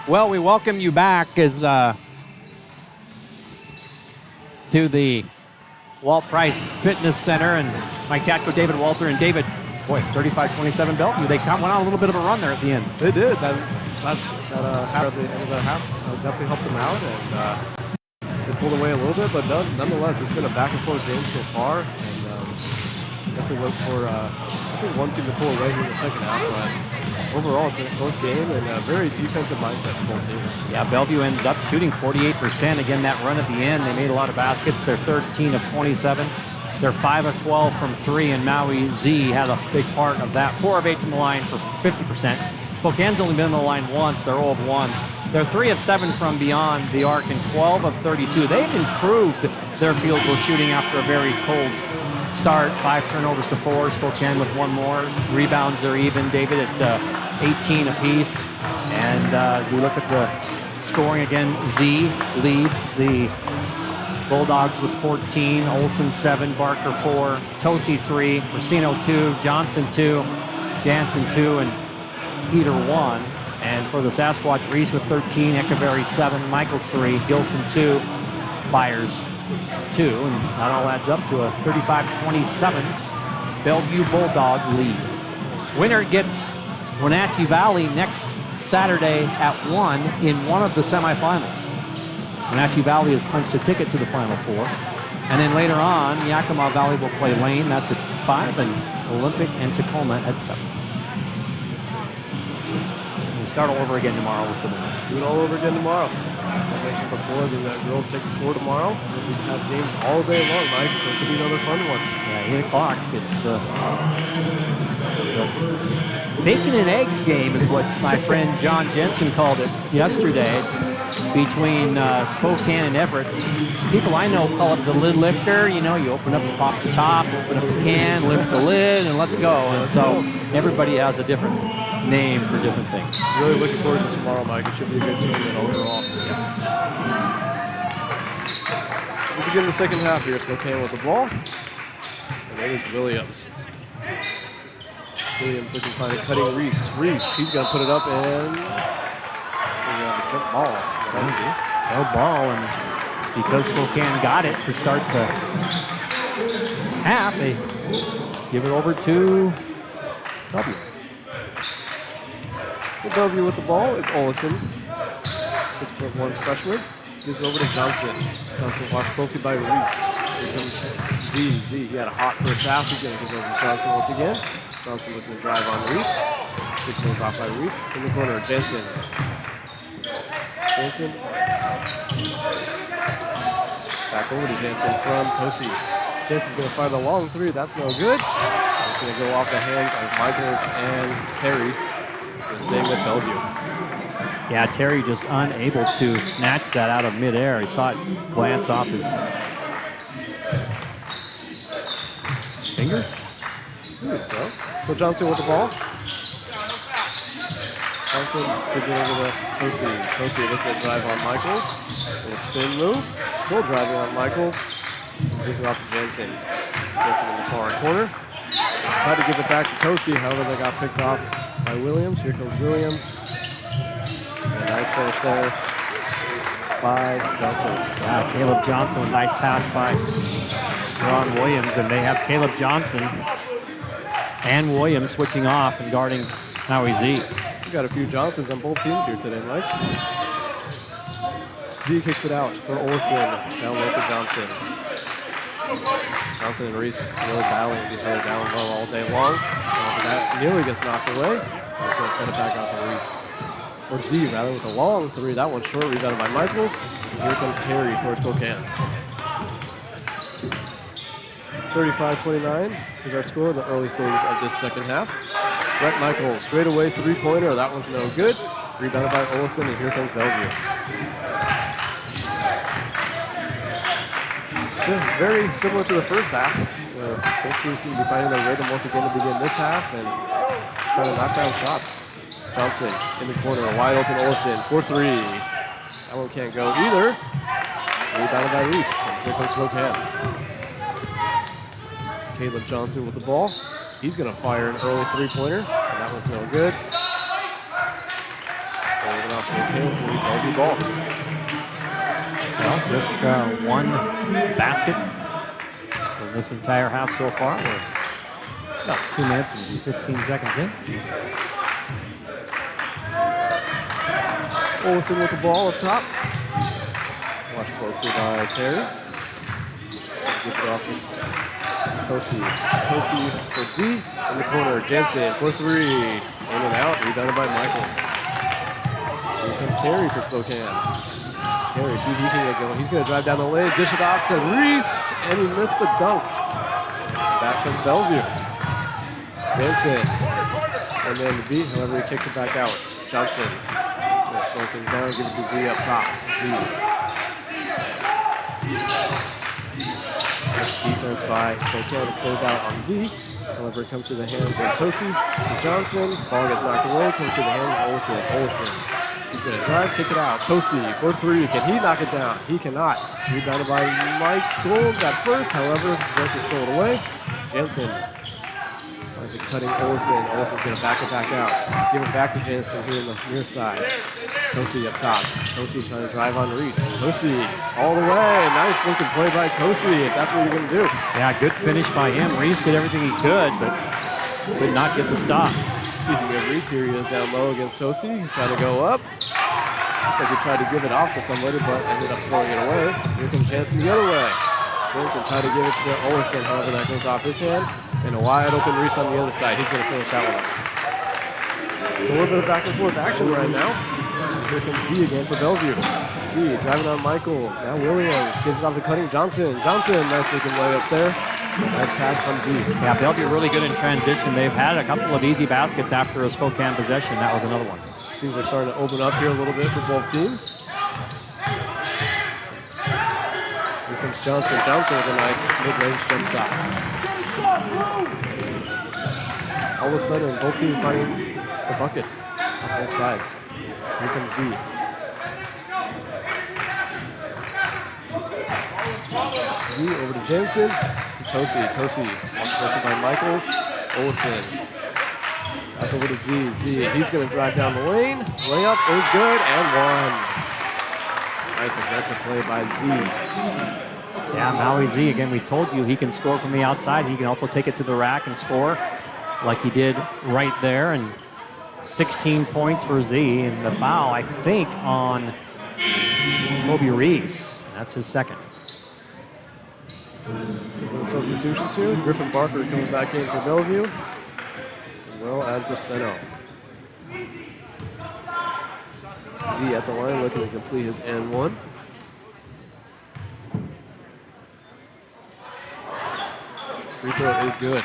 Well, we welcome you back to the Walt Price Fitness Center, and Mike Tatko, David Walter, and David, boy, 35-27 Bellevue. They went on a little bit of a run there at the end. They did. That half at the end of the half definitely helped them out, and they pulled away a little bit, but nonetheless, it's been a back and forth game so far, and definitely look for think one team to pull away here in the second half, but overall it's been a close game and a very defensive mindset for both teams. Yeah, Bellevue ended up shooting 48%. Again, that run at the end, they made a lot of baskets. They're 13 of 27. They're 5 of 12 from 3, and Maui Z had a big part of that. 4 of 8 from the line for 50%. Spokane's only been on the line once. They're 0 of 1. They're 3 of 7 from beyond the arc and 12 of 32. They've improved their field goal shooting after a very cold start. 5 turnovers to 4. Spokane with 1 more. Rebounds are even. David at 18 apiece. And we look at the scoring again. Z leads the Bulldogs with 14. Olsen 7. Barker 4. Tosi 3. Racino 2. Johnson 2. Jansen 2. And Peter 1. And for the Sasquatch, Reese with 13, Echeverry 7, Michaels 3, Gilson 2, Byers 2, and that all adds up to a 35-27 Bellevue Bulldog lead. Winner gets Wenatchee Valley next Saturday at 1 in one of the semifinals. Wenatchee Valley has punched a ticket to the Final Four. And then later on, Yakima Valley will play Lane, that's at 5, and Olympic and Tacoma at 7. Start all over again tomorrow with the winner. Do it all over again tomorrow. I mentioned before, the girls take the floor tomorrow. We have games all day long, Mike, so it could be another fun one. Yeah, 8 o'clock. It's the bacon and eggs game is what my friend John Jensen called it yesterday. It's between Spokane and Everett. People I know call it the lid lifter. You know, you open up, pop the top, open up the can, lift the lid, and let's go. And so everybody has a different name for different things. Really looking forward to tomorrow, Mike. It should be a good tournament overall. We begin the second half here. Spokane with the ball. And it is Williams. Williams looking to find a cutting Reese. Reese, he's going to put it up and ball. No ball, and because Spokane got it to start the half, they give it over to W. Bellevue with the ball. It's Olsen, 6'1" freshman. Gives it over to Johnson. Johnson watched closely by Reese. Here comes Z. He had a hot first half. He's going to give it over to Johnson once again. Johnson looking to drive on Reese. Good goes off by Reese. In the corner, Jensen. Back over to Jensen from Tosi. Jensen's going to fire the long 3. That's no good. It's going to go off the hands of Michaels and Terry. Staying with Bellevue. Yeah, Terry just unable to snatch that out of midair. He saw it glance off his fingers. I think so. So Johnson with the ball. Johnson gives it over to Tosi. Tosi looking to drive on Michaels. A spin move. Still driving on Michaels. Gives it off to Jensen. Jensen in the far corner. Tried to give it back to Tosi, however they got picked off by Williams. Here comes Williams. And a nice finish there by Johnson. Yeah, Caleb Johnson, a nice pass by Ron Williams, and they have Caleb Johnson and Williams switching off and guarding Maui Z. We got a few Johnsons on both teams here today, Mike. Z kicks it out for Olsen. Down low for Johnson. Johnson and Reese really battling with each other down low all day long. That nearly gets knocked away. He's going to send it back out to Reese. Or Z, rather, with a long 3. That one's short, rebounded by Michaels. And here comes Terry for Spokane. 35-29 is our score in the early stages of this second half. Brett Michaels, straight away 3-pointer. That one's no good. Rebounded by Olsen, and here comes Bellevue. So very similar to the first half, where both teams seem to be finding their rhythm once again to begin this half and trying to knock down shots. Johnson in the corner, wide open Olsen, 4-3. That one can't go either. Rebounded by Reese, and here comes Spokane. It's Caleb Johnson with the ball. He's going to fire an early 3-pointer, and that one's no good. So we're going to Spokane with the Bellevue ball. Well, just one basket in this entire half so far. We're about 2 minutes and 15 seconds in. Olsen with the ball up top. Watched closely by Terry. Gives it off to Tosi. Tosi for Z in the corner. Jensen for three. In and out. Rebounded by Michaels. Here comes Terry for Spokane. Terry, see if he can get going. He's going to drive down the lane. Dish it off to Reese. And he missed the dunk. Back comes Bellevue. Jensen. And then B, however, he kicks it back out. Johnson. Going to slow things down. Give it to Z up top. Z. Nice defense by Spokane to close out on Z. However, it comes to the hands of Tosi to Johnson. Ball gets knocked away. Comes to the hands of Olsen. He's going to drive, kick it out. Tosi for three. Can he knock it down? He cannot. Rebounded by Michaels at first. However, Jensen stole it away. Jensen finds it cutting Olsen. Olsen's going to back it back out. Give it back to Jensen here in the near side. Tosi up top. Tosi trying to drive on Reese. Tosi all the way. Nice looking play by Tosi if that's what you're going to do. Yeah, good finish by him. Reese did everything he could, but could not get the stop. Speaking of Reese, here he is down low against Tosi. He's trying to go up. Looks like he tried to give it off to somebody, but ended up throwing it away. Here comes Jensen the other way. Jensen tried to give it to Olsen, however, that goes off his hand. And a wide open Reese on the other side. He's going to finish that one up. So a little bit of back and forth action right now. Here comes Z again for Bellevue. Z driving on Michael. Now Williams gives it off to cutting Johnson. Johnson, nice looking lay up there. Nice pass from Z. Yeah, Bellevue really good in transition. They've had a couple of easy baskets after a Spokane possession. That was another one. Things are starting to open up here a little bit for both teams. Here comes Johnson. Johnson with a nice mid-range jump shot. All of a sudden, both teams finding the bucket on both sides. Here comes Z. Z over to Jensen, to Tosi. Tosi, possessed by Michaels. Olsen. Back over to Z. Z, he's going to drive down the lane. Layup is good and one. Nice aggressive play by Z. Yeah, Maui Z, again, we told you he can score from the outside. He can also take it to the rack and score like he did right there. And 16 points for Z. And the foul, I think, on Kobe Reese. That's his second. Substitutions here. Griffin Barker coming back in for Bellevue, as well as Braceno. Z at the line looking to complete his N1. Free throw is good.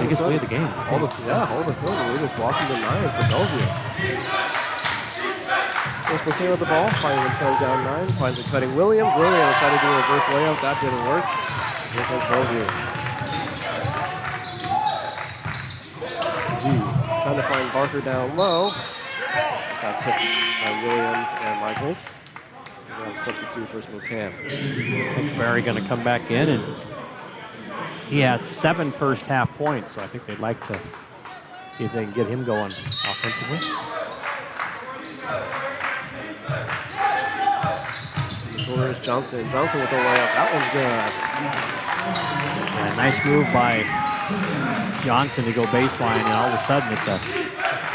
Biggest lead of the game. All of a sudden, we just blossomed to 9 for Bellevue. So Spokane with the ball, finding themselves down 9, finds it cutting Williams. Williams tried to do a reverse layup, that didn't work. Here comes Bellevue. G trying to find Barker down low. Got tipped by Williams and Michaels. And substitute for Spokane. I think Barry going to come back in, and he has 7 first half points, so I think they'd like to see if they can get him going offensively. Where's Johnson? Johnson with the layup. That one's good. Yeah, nice move by Johnson to go baseline, and all of a sudden it's a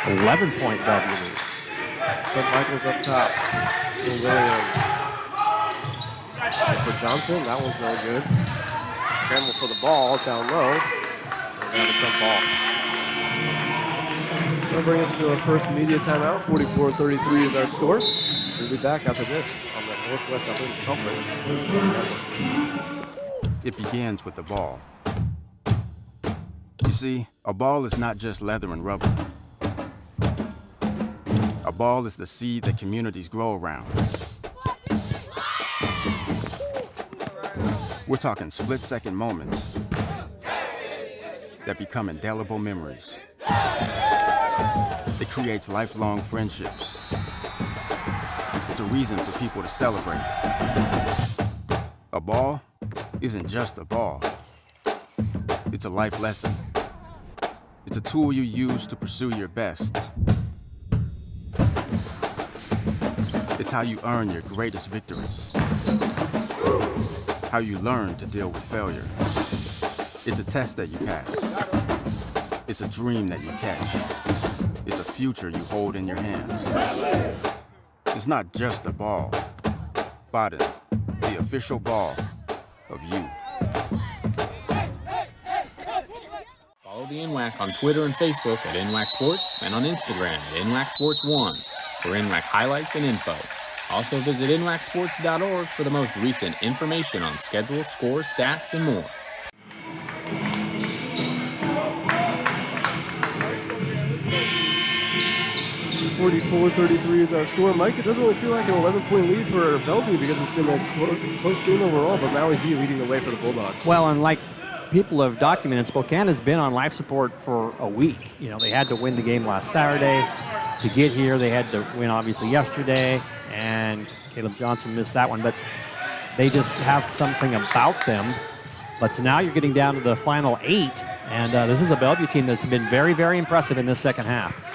11-point Bellevue lead. But Michaels up top. To Williams. For Johnson, that one's no good. Scramble for the ball down low. And now the jump ball. So bring us to our first media timeout. 44-33 is our score. We'll be back after this on the Northwest Athletics Conference Network. It begins with the ball. You see, a ball is not just leather and rubber. A ball is the seed that communities grow around. We're talking split-second moments that become indelible memories. It creates lifelong friendships. It's a reason for people to celebrate. A ball isn't just a ball. It's a life lesson. It's a tool you use to pursue your best. It's how you earn your greatest victories. How you learn to deal with failure. It's a test that you pass. It's a dream that you catch. It's a future you hold in your hands. It's not just a ball. Bottom, the official ball of you. Follow the NWAC on Twitter and Facebook at NWAC Sports and on Instagram at NWAC Sports 1 for NWAC highlights and info. Also visit NWACsports.org for the most recent information on schedule, scores, stats, and more. 44-33 is our score. Mike, it doesn't really feel like an 11-point lead for Bellevue because it's been a close game overall, but Maui Z leading the way for the Bulldogs. Well, and like people have documented, Spokane has been on life support for a week. You know, they had to win the game last Saturday to get here. They had to win, obviously, yesterday, and Caleb Johnson missed that one, but they just have something about them. But now you're getting down to the final 8, and this is a Bellevue team that's been very, very impressive in this second half.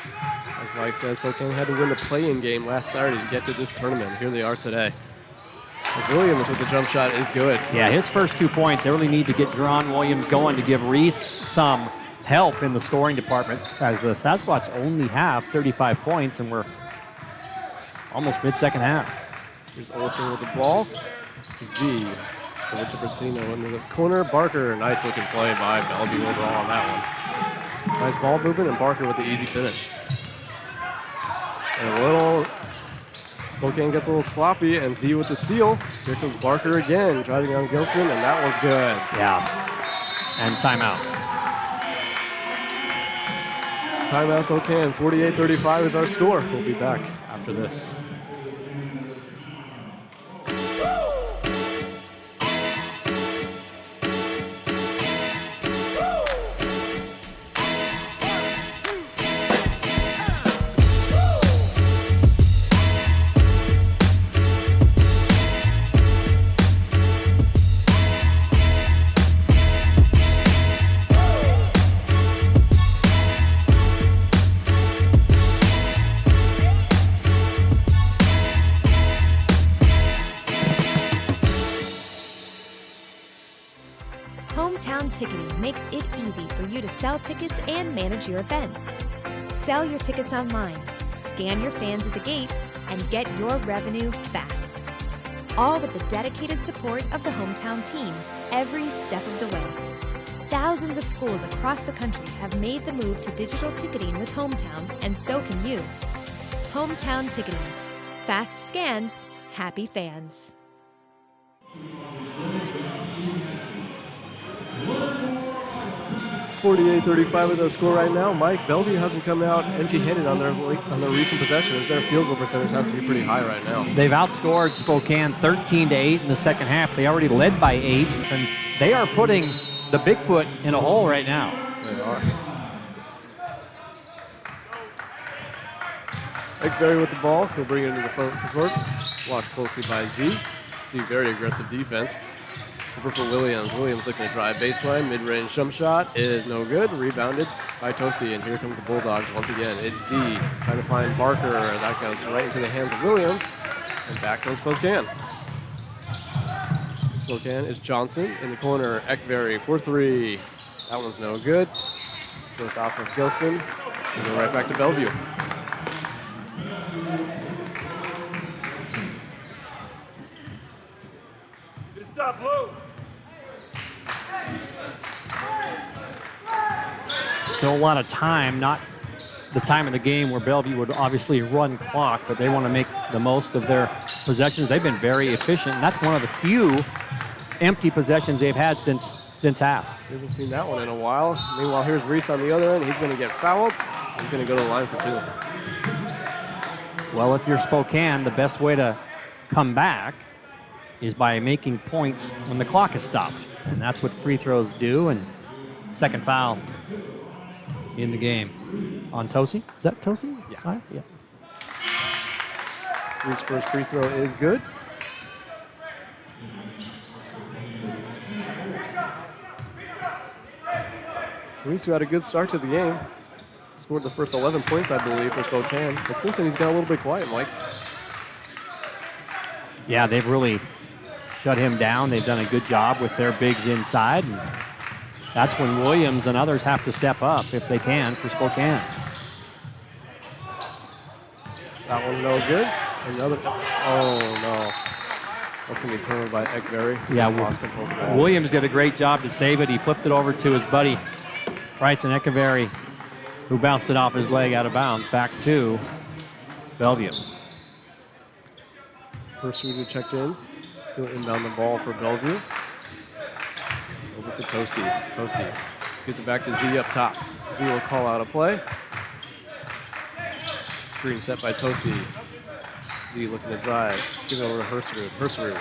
As Mike says, Spokane had to win the play-in game last Saturday to get to this tournament. Here they are today. Williams with the jump shot is good. Yeah, his first 2 points, they really need to get Deron Williams going to give Reese some help in the scoring department, as the Sasquatch only have 35 points, and we're almost mid-second half. Here's Olsen with the ball to Z. Over to Brasino into the corner. Barker, nice looking play by Bellevue overall on that one. Nice ball movement, and Barker with the easy finish. And a little, Spokane gets a little sloppy, and Z with the steal. Here comes Barker again, driving on Gilson, and that one's good. Yeah, and timeout. Timeout Spokane, 48-35 is our score. We'll be back after this. Ticketing makes it easy for you to sell tickets and manage your events. Sell your tickets online, scan your fans at the gate, and get your revenue fast. All with the dedicated support of the Hometown team every step of the way. Thousands of schools across the country have made the move to digital ticketing with Hometown, and so can you. Hometown Ticketing. Fast scans, happy fans. 48-35 is our score right now. Mike, Bellevue hasn't come out empty-handed on their recent possessions. Their field goal percentage has to be pretty high right now. They've outscored Spokane 13-8 in the second half. They already led by 8, and they are putting the Bigfoot in a hole right now. They are. Ekberry with the ball. He'll bring it into the front court. Watched closely by Z. Z, very aggressive defense. Over for Williams. Williams looking to drive baseline. Mid-range jump shot is no good. Rebounded by Tosi, and here comes the Bulldogs once again. It's Z trying to find Barker. That goes right into the hands of Williams. And back comes Spokane. Spokane is Johnson in the corner. Ekberry for 3. That one's no good. Goes off of Gilson. And go right back to Bellevue. Stop, Blue. Still a lot of time, not the time of the game where Bellevue would obviously run clock, but they want to make the most of their possessions. They've been very efficient, and that's one of the few empty possessions they've had since half. We haven't seen that one in a while. Meanwhile, here's Reese on the other end. He's going to get fouled. He's going to go to the line for 2. Well, if you're Spokane, the best way to come back is by making points when the clock is stopped. And that's what free throws do, and second foul in the game on Tosi. Is that Tosi? Yeah. Yeah. Reese first free throw is good. Reese, who had a good start to the game, scored the first 11 points, I believe, for Spokane. But since then, he's got a little bit quiet, Mike. Yeah, they've really shut him down. They've done a good job with their bigs inside. And that's when Williams and others have to step up if they can for Spokane. That one's no good. Another. Oh, no. That's going to be turned by Ekberry. Yeah, lost control of the ball. Williams did a great job to save it. He flipped it over to his buddy, Bryson Echeverry, who bounced it off his leg out of bounds back to Bellevue. First reader checked in. He'll inbound the ball for Bellevue. Over for Tosi. Tosi gives it back to Z up top. Z will call out a play. Screen set by Tosi. Z looking to drive. Give it over to Herserud. Herserud.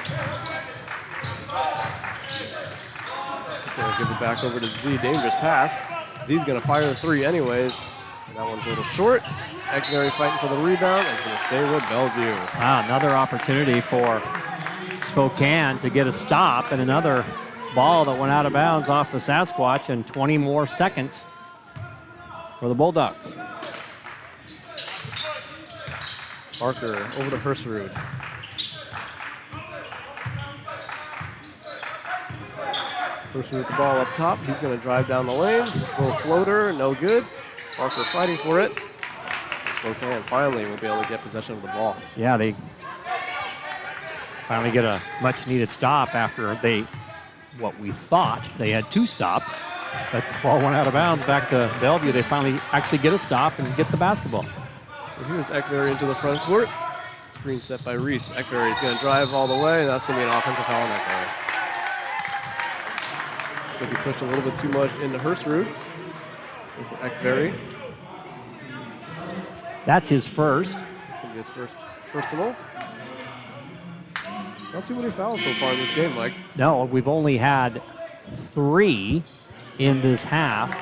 They'll give it back over to Z. Dangerous pass. Z's going to fire the three anyways. And that one's a little short. Ekberry fighting for the rebound and going to stay with Bellevue. Another opportunity for Spokane to get a stop, and another ball that went out of bounds off the Sasquatch, and 20 more seconds for the Bulldogs. Barker over to Herserud. Herserud with the ball up top. He's going to drive down the lane. Little floater, no good. Barker fighting for it. Spokane finally will be able to get possession of the ball. Yeah, they finally get a much-needed stop after what we thought they had two stops, but the ball went out of bounds back to Bellevue. They finally actually get a stop and get the basketball. So here's Ekberry into the front court. Screen set by Reese. Ekberry is going to drive all the way, and that's going to be an offensive foul on Ekberry. So he pushed a little bit too much into Herserud. So for Ekberry, that's his first. It's going to be his first personal. Not too many fouls so far in this game, Mike. No, we've only had 3 in this half.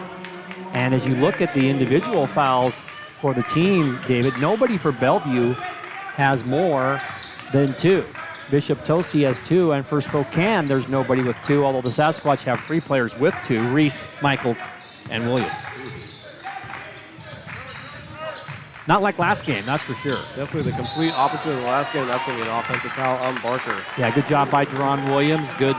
And as you look at the individual fouls for the team, David, nobody for Bellevue has more than 2. Bishop Tosi has 2, and for Spokane, there's nobody with 2, although the Sasquatch have 3 players with 2, Reese, Michaels, and Williams. Not like last game, that's for sure. Definitely the complete opposite of the last game. That's going to be an offensive foul on Barker. Yeah, good job by Jerron Williams. Good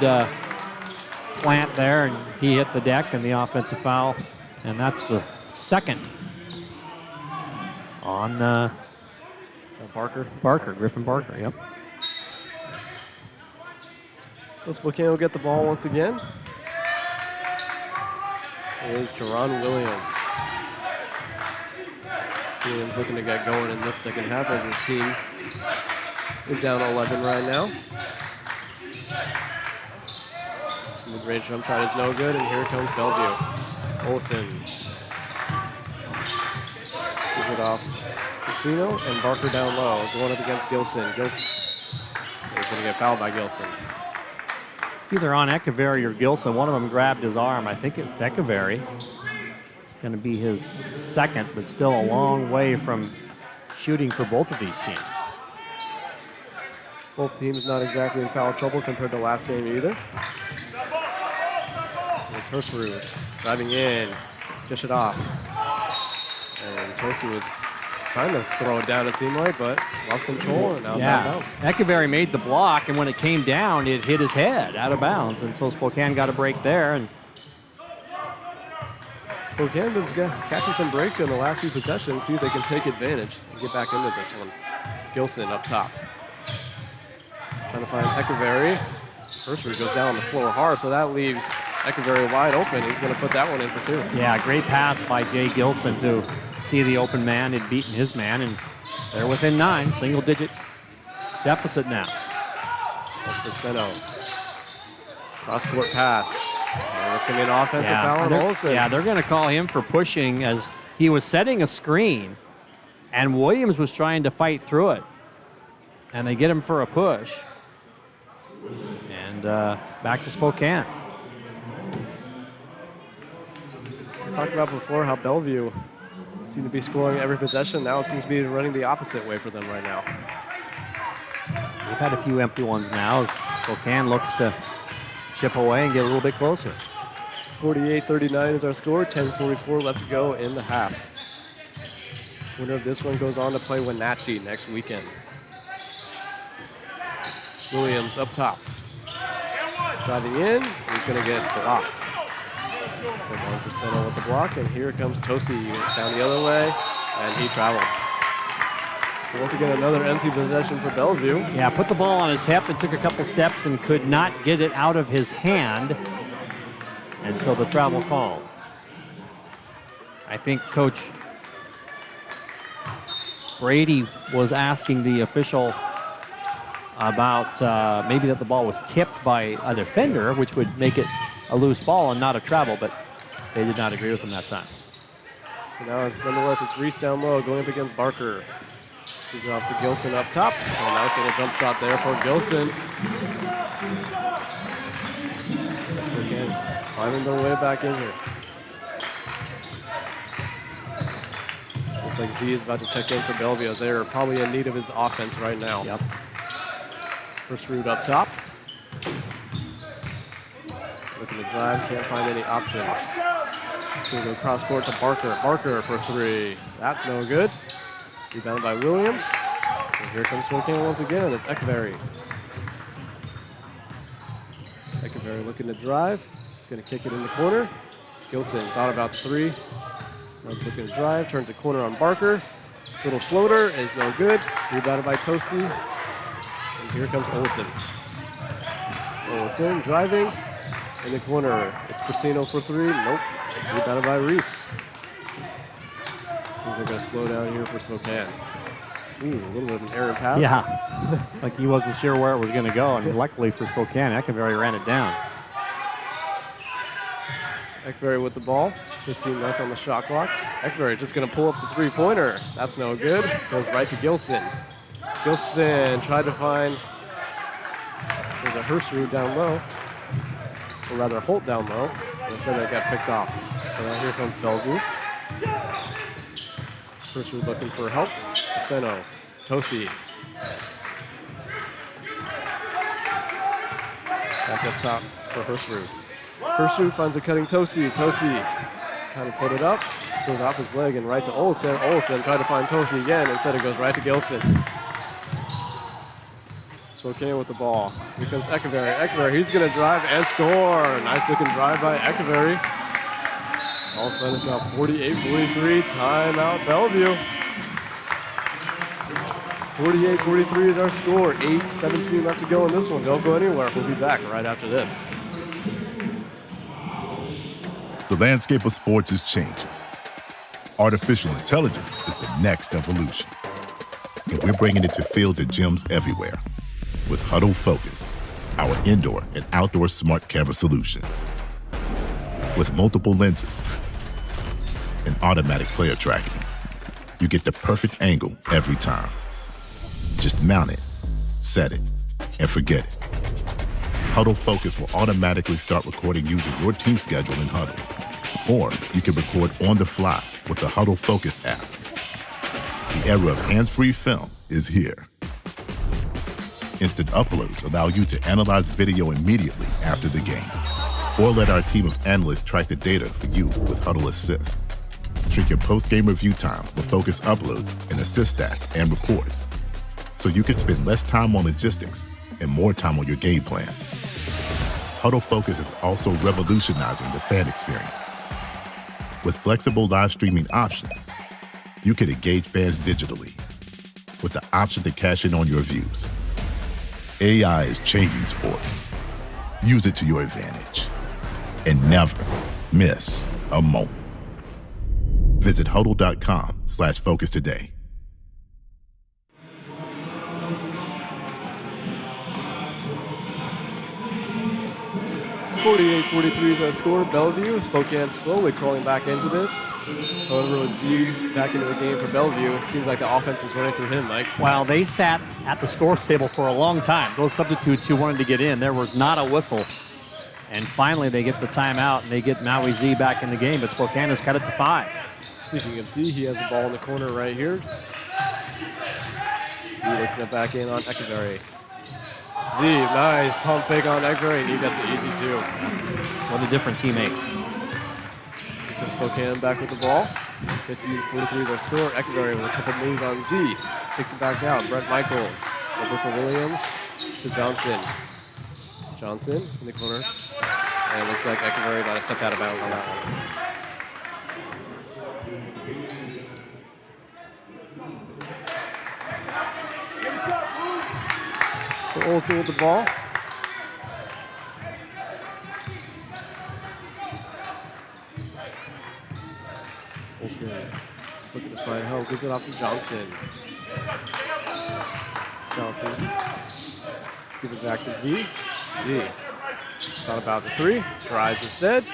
plant there, and he hit the deck and the offensive foul. And that's the second on Is that Barker? Barker, Griffin Barker, yep. So Spokane will get the ball once again. Here's Jerron Williams. Williams looking to get going in this second half as his team is down 11 right now. Mid-range jump shot is no good, and here comes Bellevue. Olsen. Gives it off. Casino and Barker down low, going up against Gilson. Gilson is going to get fouled by Gilson. It's either on Echeverry or Gilson. One of them grabbed his arm. I think it's Echeverry. Going to be his second, but still a long way from shooting for both of these teams. Both teams not exactly in foul trouble compared to last game either. There's Herserud driving in, dish it off. And Tosi was trying to throw it down, it seemed like, but lost control and now it's out of bounds. Echeverry made the block, and when it came down, it hit his head out of bounds, and so Spokane got a break there. And Spokane been catching some breaks here in the last few possessions. See if they can take advantage and get back into this one. Gilson up top. Trying to find Echeverry. Herserud goes down on the floor hard, so that leaves Echeverry wide open. He's going to put that one in for 2. yeah, great pass by Jay Gilson to see the open man. He'd beaten his man, and they're within 9, single-digit deficit now. Espaceno. Cross-court pass. And it's going to be an offensive foul on Olsen. Yeah, they're going to call him for pushing as he was setting a screen, and Williams was trying to fight through it. And they get him for a push. And back to Spokane. We talked about before how Bellevue seemed to be scoring every possession. Now it seems to be running the opposite way for them right now. They've had a few empty ones now as Spokane looks to chip away and get a little bit closer. 48-39 is our score. 10:44 left to go in the half. Winner of this one goes on to play Wenatchee next weekend. Williams up top. Driving in. He's going to get blocked. So 1% with the block, and here comes Tosi down the other way, and he traveled. So once again, another empty possession for Bellevue. Yeah, put the ball on his hip and took a couple steps and could not get it out of his hand. And so the travel call. I think Coach Brady was asking the official about maybe that the ball was tipped by a defender, which would make it a loose ball and not a travel, but they did not agree with him that time. So now, nonetheless, it's Reese down low going up against Barker. He's off to Gilson up top. A nice little jump shot there for Gilson. Again, finding their way back in here. Looks like Z is about to check in for Bellevue as they're probably in need of his offense right now. Yep. First route up top. Looking to drive, can't find any options. Going to cross court to Barker. Barker for three. That's no good. Rebounded by Williams. And here comes Spokane once again. It's Echeverry. Echeverry looking to drive. Going to kick it in the corner. Gilson thought about the three. Runs looking to drive. Turns the corner on Barker. Little floater is no good. Rebounded by Toasty. And here comes Olsen. Olsen driving in the corner. It's Persino for three. Nope. Rebounded by Reese. Things are going to slow down here for Spokane. Ooh, a little bit of an errant pass. Yeah, like he wasn't sure where it was going to go, and luckily for Spokane, Echeverry ran it down. Echeverry with the ball. 15 left on the shot clock. Echeverry just going to pull up the three-pointer. That's no good. Goes right to Gilson. Gilson tried to find, there's a Hurst route down low, or rather Holt down low. Instead that got picked off. So now here comes Bellevue. First route looking for help. Seno. Tosi. Back up top for Hirschrud. Hirschrud finds a cutting Tosi. Tosi trying to put it up. Goes off his leg and right to Olsen. Olsen tried to find Tosi again. Instead it goes right to Gilson. Spokane with the ball. Here comes Echeverry. Echeverry, he's going to drive and score. Nice looking drive by Echeverry. All of a sudden it's now 48-43. Timeout Bellevue. 48-43 is our score. 8:17 left to go in this one. Don't go anywhere. We'll be back right after this. The landscape of sports is changing. Artificial intelligence is the next evolution. And we're bringing it to fields and gyms everywhere. With Huddle Focus, our indoor and outdoor smart camera solution. With multiple lenses and automatic player tracking, you get the perfect angle every time. Just mount it, set it, and forget it. Huddle Focus will automatically start recording using your team schedule in Huddle. Or you can record on the fly with the Huddle Focus app. The era of hands-free film is here. Instant uploads allow you to analyze video immediately after the game. Or let our team of analysts track the data for you with Huddle Assist. Shrink your post-game review time with Focus uploads and assist stats and reports. So you can spend less time on logistics and more time on your game plan. Huddle Focus is also revolutionizing the fan experience. With flexible live streaming options, you can engage fans digitally with the option to cash in on your views. AI is changing sports. Use it to your advantage and never miss a moment. Visit huddle.com/focus today. 48-43 is our score. Bellevue. Spokane slowly crawling back into this. However, with Z back into the game for Bellevue, it seems like the offense is running through him, Mike. Well, they sat at the scores table for a long time. Those substitutes who wanted to get in, there was not a whistle. And finally, they get the timeout, and they get Maui Z back in the game, but Spokane has cut it to 5. Speaking of Z, he has the ball in the corner right here. Z looking to back in on Echeverry. Z, nice pump fake on Echeverry, and he gets the easy two. What a difference he makes. Spokane back with the ball. 50-43 is our score. Echeverry with a couple moves on Z. Kicks it back out. Brett Michaels. Over for Williams to Johnson. Johnson in the corner. And it looks like Echeverry about to step out of bounds on that one. To Olsen with the ball. Olsen looking to find help. Gives it off to Johnson. Johnson. Give it back to Z. Z. Thought about the three. Drives instead.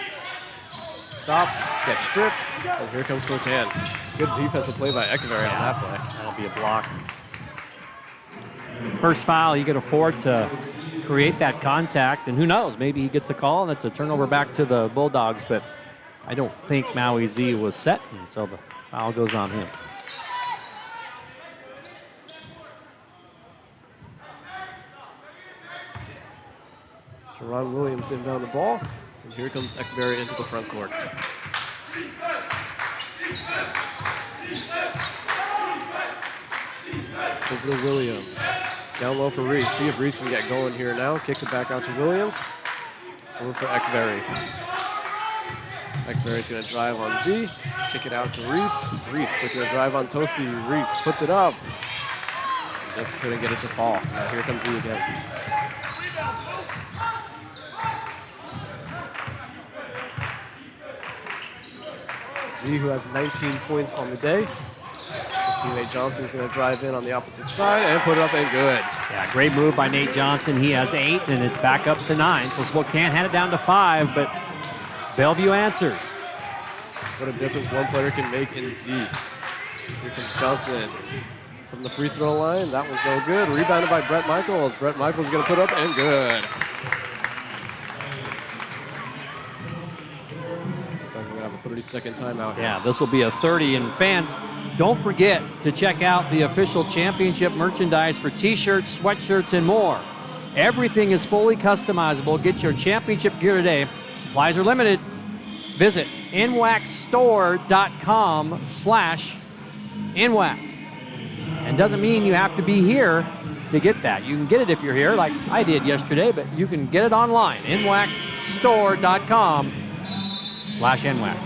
Stops. Gets stripped. And here comes Spokane. Good defensive play by Echeverry on that play. That'll be a block. First foul you could afford to create that contact, and who knows, maybe he gets the call and it's a turnover back to the Bulldogs, but I don't think Maui Z was set, and so the foul goes on him. Jerron Williams inbound the ball, and here comes Echeverry into the front court. Over to Williams. Down low for Reese. See if Reese can get going here now. Kicks it back out to Williams. Over for Echeverry. Echeverry's going to drive on Z. Kick it out to Reese. Reese looking to drive on Tosi. Reese puts it up. Just couldn't get it to fall. Now here comes Z again. Z, who has 19 points on the day. His teammate Johnson's going to drive in on the opposite side and put it up and good. Yeah, great move by Nate Johnson. He has 8, and it's back up to 9. So Spokane had it down to 5, but Bellevue answers. What a difference one player can make in Z. Here comes Johnson from the free throw line. That one's no good. Rebounded by Brett Michaels. Brett Michaels going to put up and good. Looks like we're going to have a 30-second timeout here. Yeah, this will be a 30. And fans, don't forget to check out the official championship merchandise for t-shirts, sweatshirts, and more. Everything is fully customizable. Get your championship gear today. Supplies are limited. Visit nwacstore.com/NWAC. And doesn't mean you have to be here to get that. You can get it if you're here, like I did yesterday, but you can get it online. nwacstore.com/NWAC.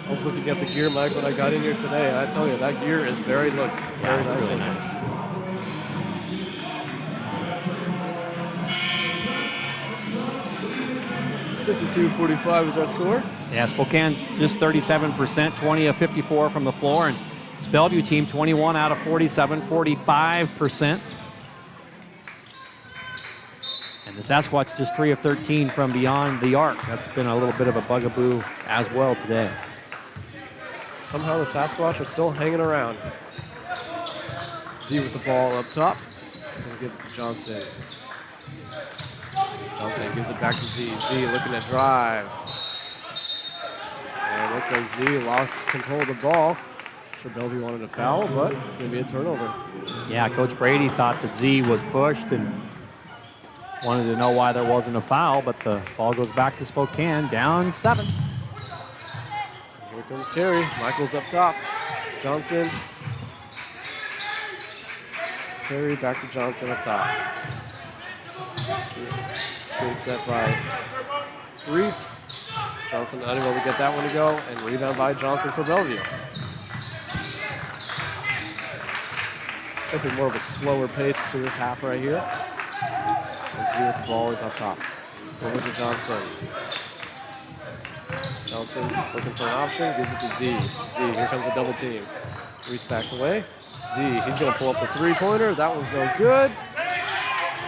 I was looking at the gear, Mike, when I got in here today, and I tell you, that gear is very nice. Really nice. 52-45 is our score. Yeah, Spokane just 37%, 20 of 54 from the floor, and this Bellevue team 21 out of 47, 45%. And the Sasquatch just 3 of 13 from beyond the arc. That's been a little bit of a bugaboo as well today. Somehow the Sasquatch are still hanging around. Z with the ball up top. Gonna give it to Johnson. Johnson gives it back to Z. Z looking to drive. And it looks like Z lost control of the ball. I'm sure Bellevue wanted a foul, but it's going to be a turnover. Yeah, Coach Brady thought that Z was pushed and wanted to know why there wasn't a foul, but the ball goes back to Spokane, down 7. Here comes Terry. Michaels up top. Johnson. Terry back to Johnson up top. Screen set by Reese. Johnson unable to get that one to go, and rebound by Johnson for Bellevue. Definitely more of a slower pace to this half right here. Let's see what the ball is up top. Over to Johnson. Johnson looking for an option, gives it to Z. Z, here comes a double team. Reese backs away. Z, he's going to pull up the three-pointer. That one's no good.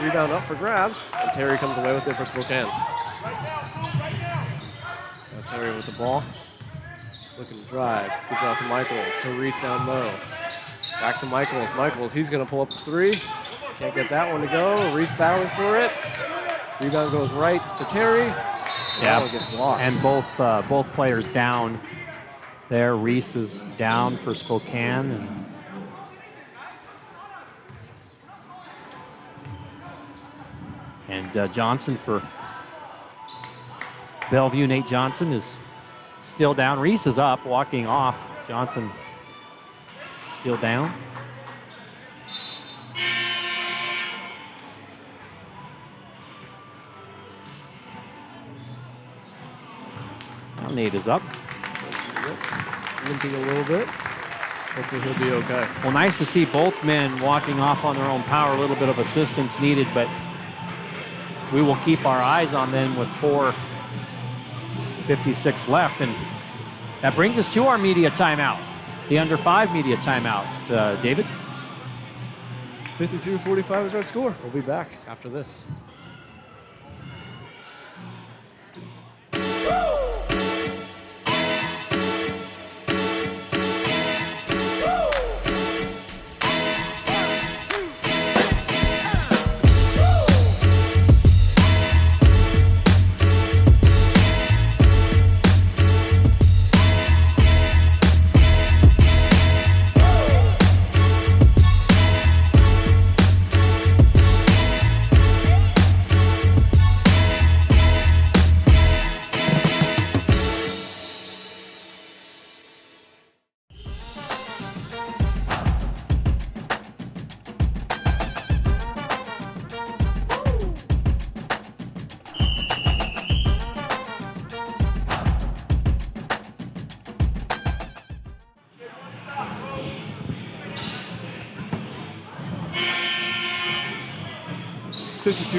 Rebound up for grabs, and Terry comes away with it for Spokane. Now Terry with the ball. Looking to drive. Gives out to Michaels. To Reese down low. Back to Michaels. Michaels, he's going to pull up the three. Can't get that one to go. Reese battling for it. Rebound goes right to Terry. Yeah, it gets lost. And both players down there. Reese is down for Spokane. And Johnson for Bellevue. Nate Johnson is still down. Reese is up, walking off. Johnson still down. Now Nate is up. Limping a little bit. Hopefully he'll be okay. Well, nice to see both men walking off on their own power. A little bit of assistance needed, but we will keep our eyes on them with 4:56 left. And that brings us to our media timeout, the under 5 media timeout. David? 52-45 is our score. We'll be back after this.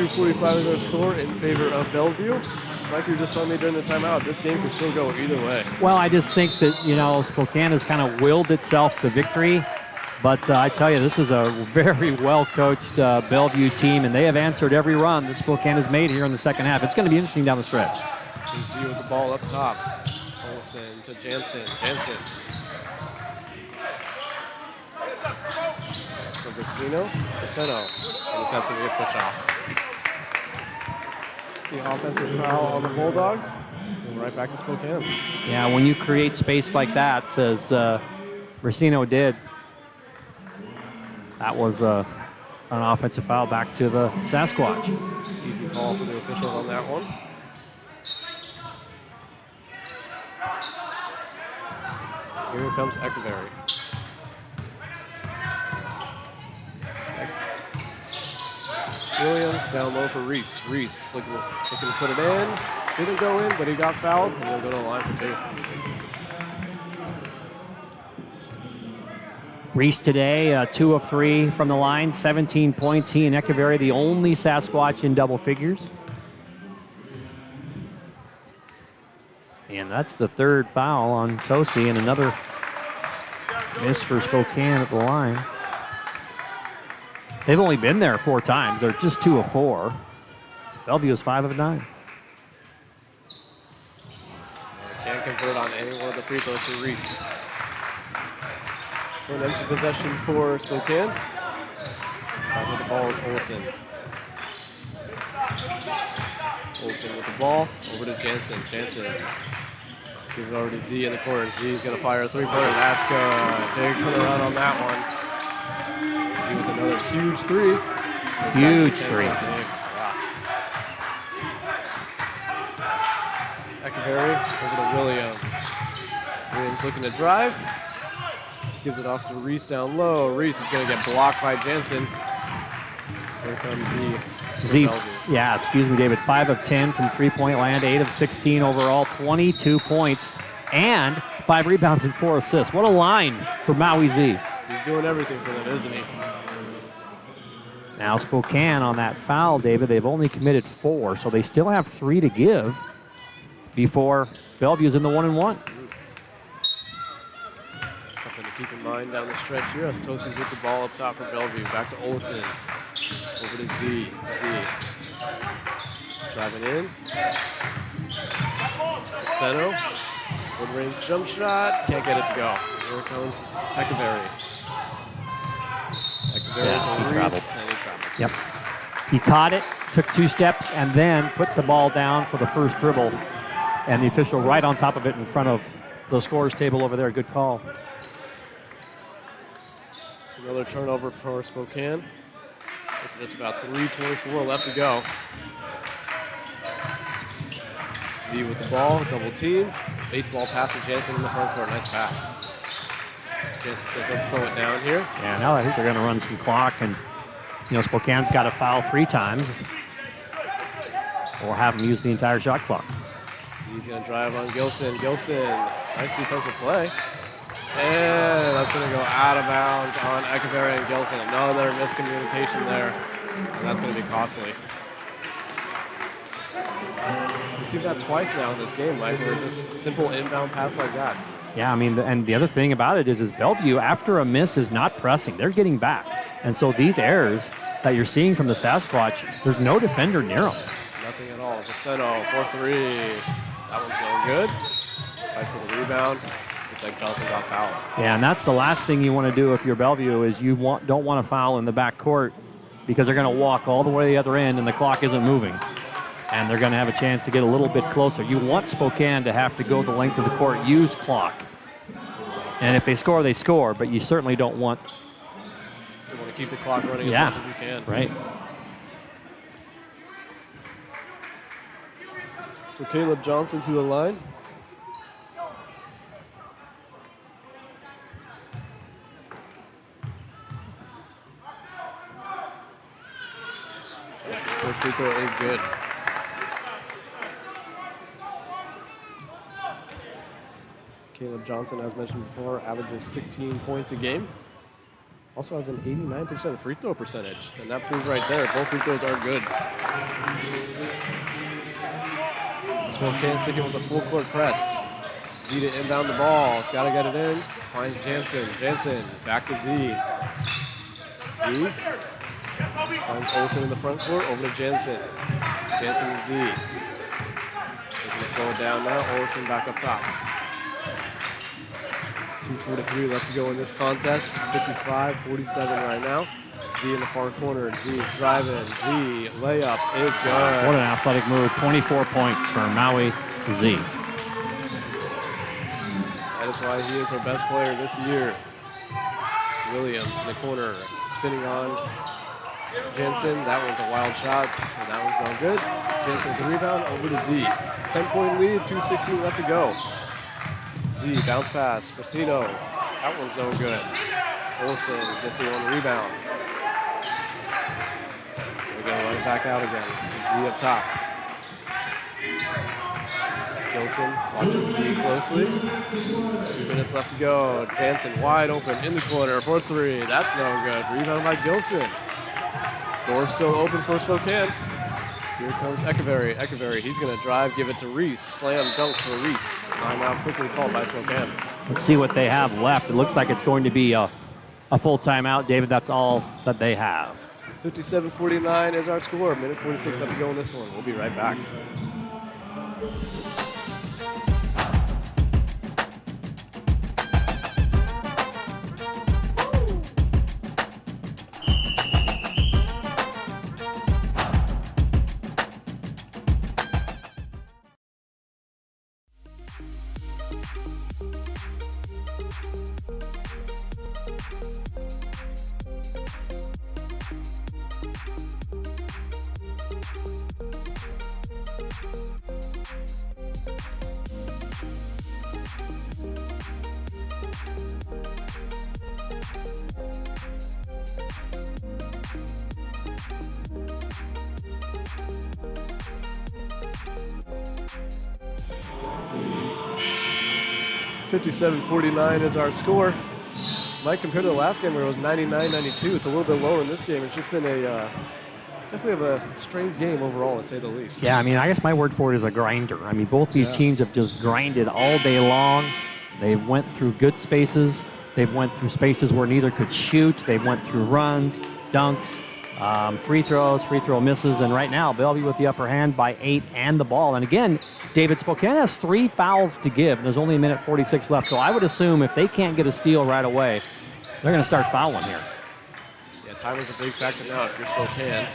.45 is our score in favor of Bellevue. Like you were just telling me during the timeout, this game can still go either way. Well, I just think that, Spokane has kind of willed itself to victory. But I tell you, this is a very well-coached Bellevue team, and they have answered every run that Spokane has made here in the second half. It's going to be interesting down the stretch. You see with the ball up top. Olsen to Jansen. Jansen. From Bracino. Bracino. And it's absolutely a push off. The offensive foul on the Bulldogs. It's going right back to Spokane. Yeah, when you create space like that, as Bracino did, that was an offensive foul back to the Sasquatch. Easy call for the officials on that one. Here comes Eckeberry. Williams down low for Reese. Reese looking to put it in. Didn't go in, but he got fouled, and he'll go to the line for 2. Reese today, 2 of 3 from the line, 17 points. He and Eckeberry, the only Sasquatch in double figures. And that's the 3rd foul on Tosi, and another miss for Spokane at the line. They've only been there 4 times. They're just 2 of 4. Bellevue is 5 of 9. Can't convert on any one of the free throws for Reese. So an empty possession for Spokane. With the ball is Olsen. Olsen with the ball, over to Jansen. Jansen. Give it over to Z in the corner. Z's going to fire a 3-pointer. That's good. Big turnaround on that one. Z with another huge 3. Huge 3. Wow. Eckeberry over to Williams. Williams looking to drive. Gives it off to Reese down low. Reese is going to get blocked by Jansen. Here comes Z. Yeah, excuse me, David. 5 of 10 from 3-point land, 8 of 16 overall, 22 points, and 5 rebounds and 4 assists. What a line for Maui Z. He's doing everything for them, isn't he? Now Spokane on that foul, David, they've only committed 4, so they still have 3 to give before Bellevue's in the 1-1. Something to keep in mind down the stretch here as Tosi's with the ball up top for Bellevue. Back to Olsen. Over to Z. Driving in. Seno. Mid-range jump shot. Can't get it to go. Here comes Eckeberry. Eckeberry to Reese. And he traveled. Yep. He caught it, took 2 steps, and then put the ball down for the first dribble. And the official right on top of it in front of the scorer's table over there. Good call. It's another turnover for Spokane. It's about 3:24 left to go. Z with the ball, double team. Baseball pass to Jansen in the front court. Nice pass. Jansen says, let's slow it down here. Yeah, now I think they're going to run some clock, and Spokane's got to foul 3 times, or have them use the entire shot clock. Z's going to drive on Gilson. Gilson, nice defensive play. And that's going to go out of bounds on Echeverry and Gilson. Another miscommunication there, and that's going to be costly. We've seen that twice now in this game, Mike, where just simple inbound pass like that. Yeah, I mean, and the other thing about it is Bellevue, after a miss, is not pressing. They're getting back. And so these errors that you're seeing from the Sasquatch, there's no defender near them. Nothing at all. Viceno, 4-3. That one's no good. Fight for the rebound. Looks like Johnson got fouled. Yeah, and that's the last thing you want to do if you're Bellevue is you don't want to foul in the back court because they're going to walk all the way to the other end and the clock isn't moving. And they're going to have a chance to get a little bit closer. You want Spokane to have to go the length of the court, use clock. And if they score, they score, but you certainly don't want... Still want to keep the clock running as much as you can. Right. So Caleb Johnson to the line. First free throw is good. Caleb Johnson, as mentioned before, averages 16 points a game. Also has an 89% free throw percentage, and that proves right there, both free throws are good. Spokane sticking with the full court press. Z to inbound the ball, it's gotta get it in. Finds Jansen, Jansen back to Z. Z finds Olsen in the front court, over to Jansen. Jansen to Z. They're gonna slow it down now, Olsen back up top. 2:43 left to go in this contest. 55-47 right now. Z in the far corner. Z driving. Z layup is good. What an athletic move. 24 points for Maui Z. That is why he is our best player this year. Williams in the corner. Spinning on Jansen. That one's a wild shot, and that one's no good. Jansen with the rebound. Over to Z. 10-point lead. 2:16 left to go. Z, bounce pass, Presido. That one's no good. Olsen gets the on the rebound. We're going to run it back out again. Z up top. Gilson watching Z closely. 2 minutes left to go. Jansen wide open in the corner for 3. That's no good. Rebound by Gilson. Door still open for Spokane. Here comes Echeverry. Echeverry, he's going to drive, give it to Reese. Slam dunk for Reese. Timeout quickly called by Spokane. Let's see what they have left. It looks like it's going to be a full timeout. David, that's all that they have. 57-49 is our score. Minute 46 left to go in this one. We'll be right back. $57-49 is our score. Mike, compared to the last game where it was 99-92, it's a little bit lower in this game. It's just been a definitely a strange game overall, to say the least. Yeah, I mean, I guess my word for it is a grinder. I mean, both these teams have just grinded all day long. They went through good spaces. They've went through spaces where neither could shoot. They went through runs, dunks, free throws, free throw misses, and right now Bellevue with the upper hand by 8 and the ball. And again, David, Spokane has 3 fouls to give, and there's only a minute 46 left. So I would assume if they can't get a steal right away, they're going to start fouling here. Yeah, time is a big factor now if you're Spokane.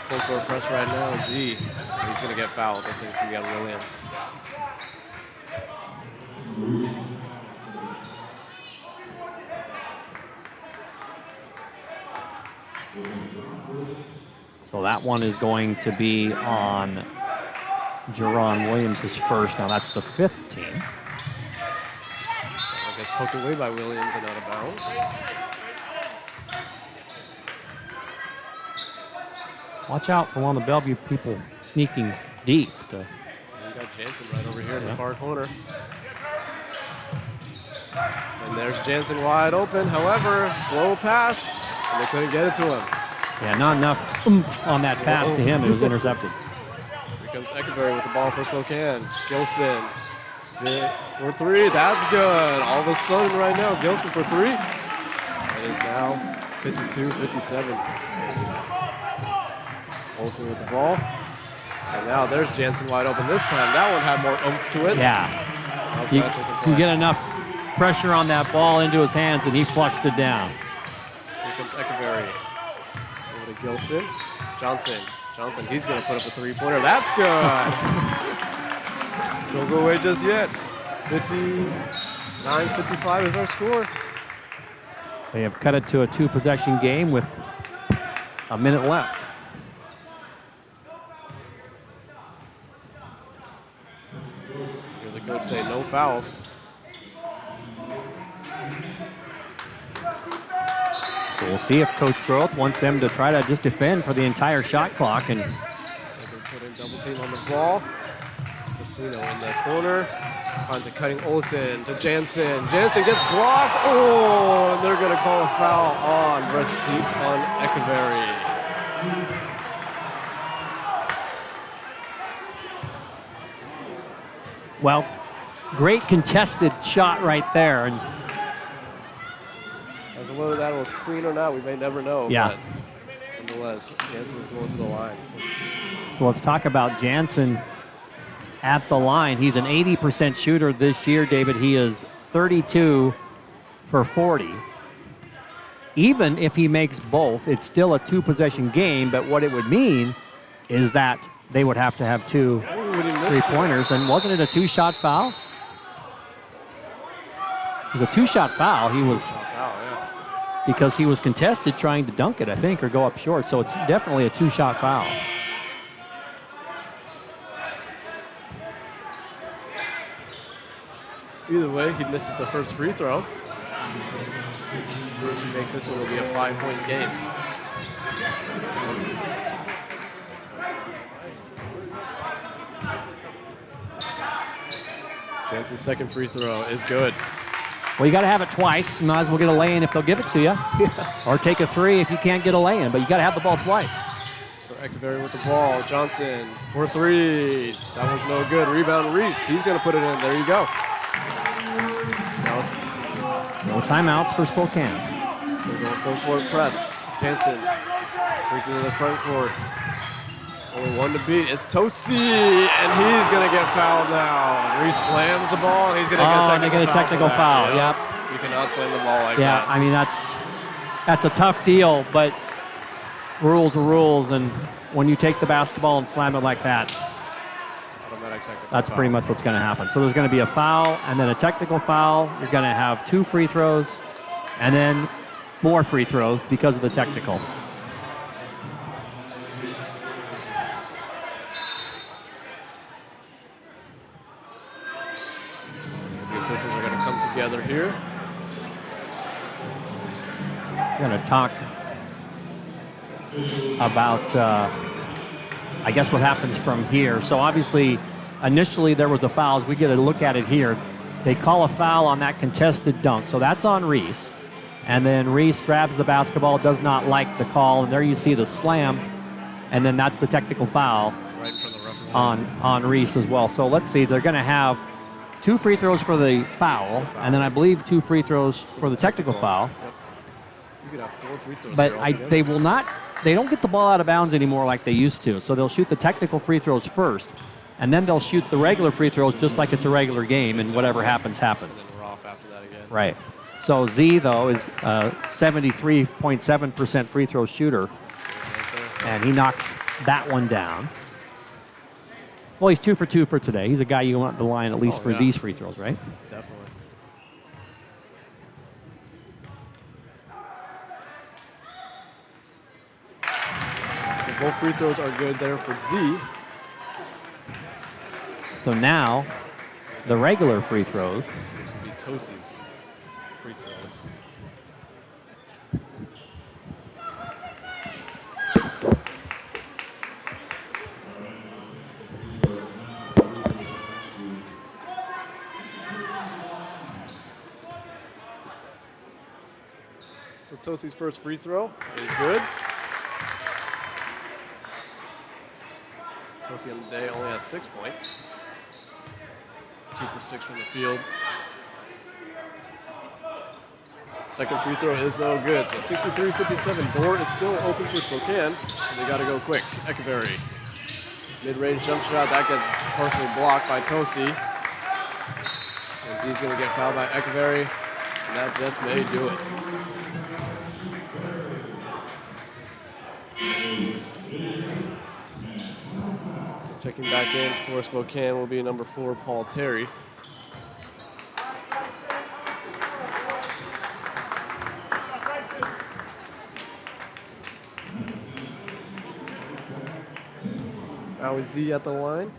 Full court press right now. Z, he's going to get fouled. I think it's going to be on Williams. So that one is going to be on Jerron Williams, his first. Now that's the 5th team. I guess poked away by Williams and out of bounds. Watch out for one of the Bellevue people sneaking deep. We got Jansen right over here in the far corner. And there's Jansen wide open. However, slow pass, and they couldn't get it to him. Yeah, not enough oomph on that pass to him. It was intercepted. Here comes Eckerberry with the ball for Spokane. Gilson for three. That's good. All of a sudden right now, Gilson for three. It is now 52-57. Olsen with the ball. And now there's Jansen wide open this time. That one had more oomph to it. Yeah. That was You nice looking can play. get enough pressure on that ball into his hands, and he flushed it down. Here comes Eckerberry. Over to Gilson. Johnson, he's going to put up a three-pointer. That's good. Don't go away just yet. 59-55 is our score. They have cut it to a two-possession game with a minute left. Hear the coach say no fouls. So we'll see if Coach Groth wants them to try to just defend for the entire shot clock. And Looks like they put in double team on the ball. Casino in the corner. Finds a cutting Olsen to Jansen. Jansen gets blocked. Oh, and they're going to call a foul on Eckerberry. well, great contested shot right there. And As to whether that was clean or not, we may never know. Yeah. But nonetheless, Jansen is going to the line. so let's talk about Jansen at the line. He's an 80% shooter this year, David. He is 32 for 40. Even if he makes both, it's still a two-possession game, but what it would mean is that they would have to have two three-pointers. And wasn't it a two-shot foul? It was a two-shot foul. He was, because he was contested trying to dunk it, I think, or go up short. So it's definitely a two-shot foul. Either way, he misses the first free throw. If he makes this one, it'll be a 5-point game. Jansen's second free throw is good. Well, you got to have it twice. You might as well get a lay-in if they'll give it to you. Or take a three if you can't get a lay-in, but you got to have the ball twice. So Eckerberry with the ball. Johnson for three. That was no good. Rebound Reese. He's going to put it in. There you go. No timeouts for Spokane. They're going full court press. Jansen brings it to the front court. Only one to beat. It's Tosi, and he's going to get fouled now. Reese slams the ball, and he's going to get a technical foul. foul. Yep. You cannot slam the ball like Yeah, that. I mean, that's a tough deal, but rules are rules, and when you take the basketball and slam it like that, Automatic technical that's foul. pretty much what's going to happen. So there's going to be a foul and then a technical foul. You're going to have two free throws and then more free throws because of the technical. So the officials are going to come together here. We're going to talk about, I guess, what happens from here. So obviously, initially there was a foul. As we get a look at it here, they call a foul on that contested dunk. So that's on Reese. And then Reese grabs the basketball, does not like the call, and there you see the slam. And then that's the technical foul Right in front of the referee. on Reese as well. So let's see, they're going to have two free throws for the foul, and then I believe two free throws for the technical foul. Yep. So you could have 4 free throws But here altogether. they don't get the ball out of bounds anymore like they used to. So they'll shoot the technical free throws first, and then they'll shoot the regular free throws just like it's a regular game, and whatever happens, happens. And then we're off after that again. Right. So Z, though, is 73.7% free throw shooter, That's good right there. and he knocks that one down. Well, he's 2 for 2 for today. He's a guy you want the line at least Oh, for yeah. these free throws, right? Definitely. So both free throws are good there for Z. So now, the regular free throws. This would be Tosi's free throws. So Tosi's first free throw is good. Tosi on the day only has 6 points. 2 for 6 from the field. Second free throw is no good. So 63-57. Door is still open for Spokane. And they got to go quick. Echeverry. Mid-range jump shot. That gets partially blocked by Tosi. And Z's going to get fouled by Echeverry. And that just may do it. Checking back in for Spokane will be number 4, Paul Terry. Now is Z at the line.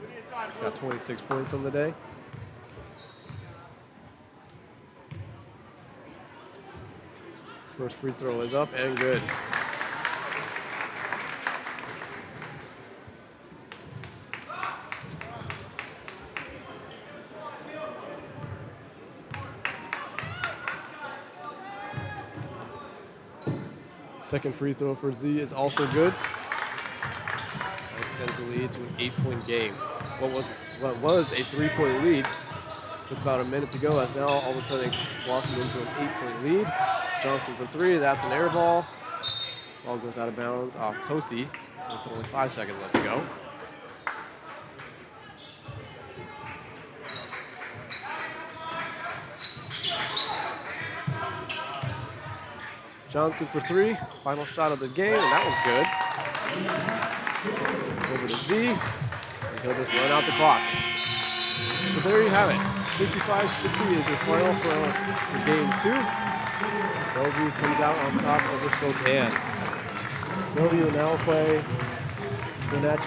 He's got 26 points on the day. First free throw is up and good. Second free throw for Z is also good. That extends the lead to an 8-point game. What was a 3-point lead with about a minute to go has now all of a sudden blossomed into an 8-point lead. Johnson for 3, that's an air ball. Ball goes out of bounds off Tosi with only 5 seconds left to go. Johnson for 3, final shot of the game, and that one's good. Over to Z, and he'll just run out the clock. So there you have it. 65-60 is your final for game 2. Bellevue comes out on top over Spokane. Bellevue will now play the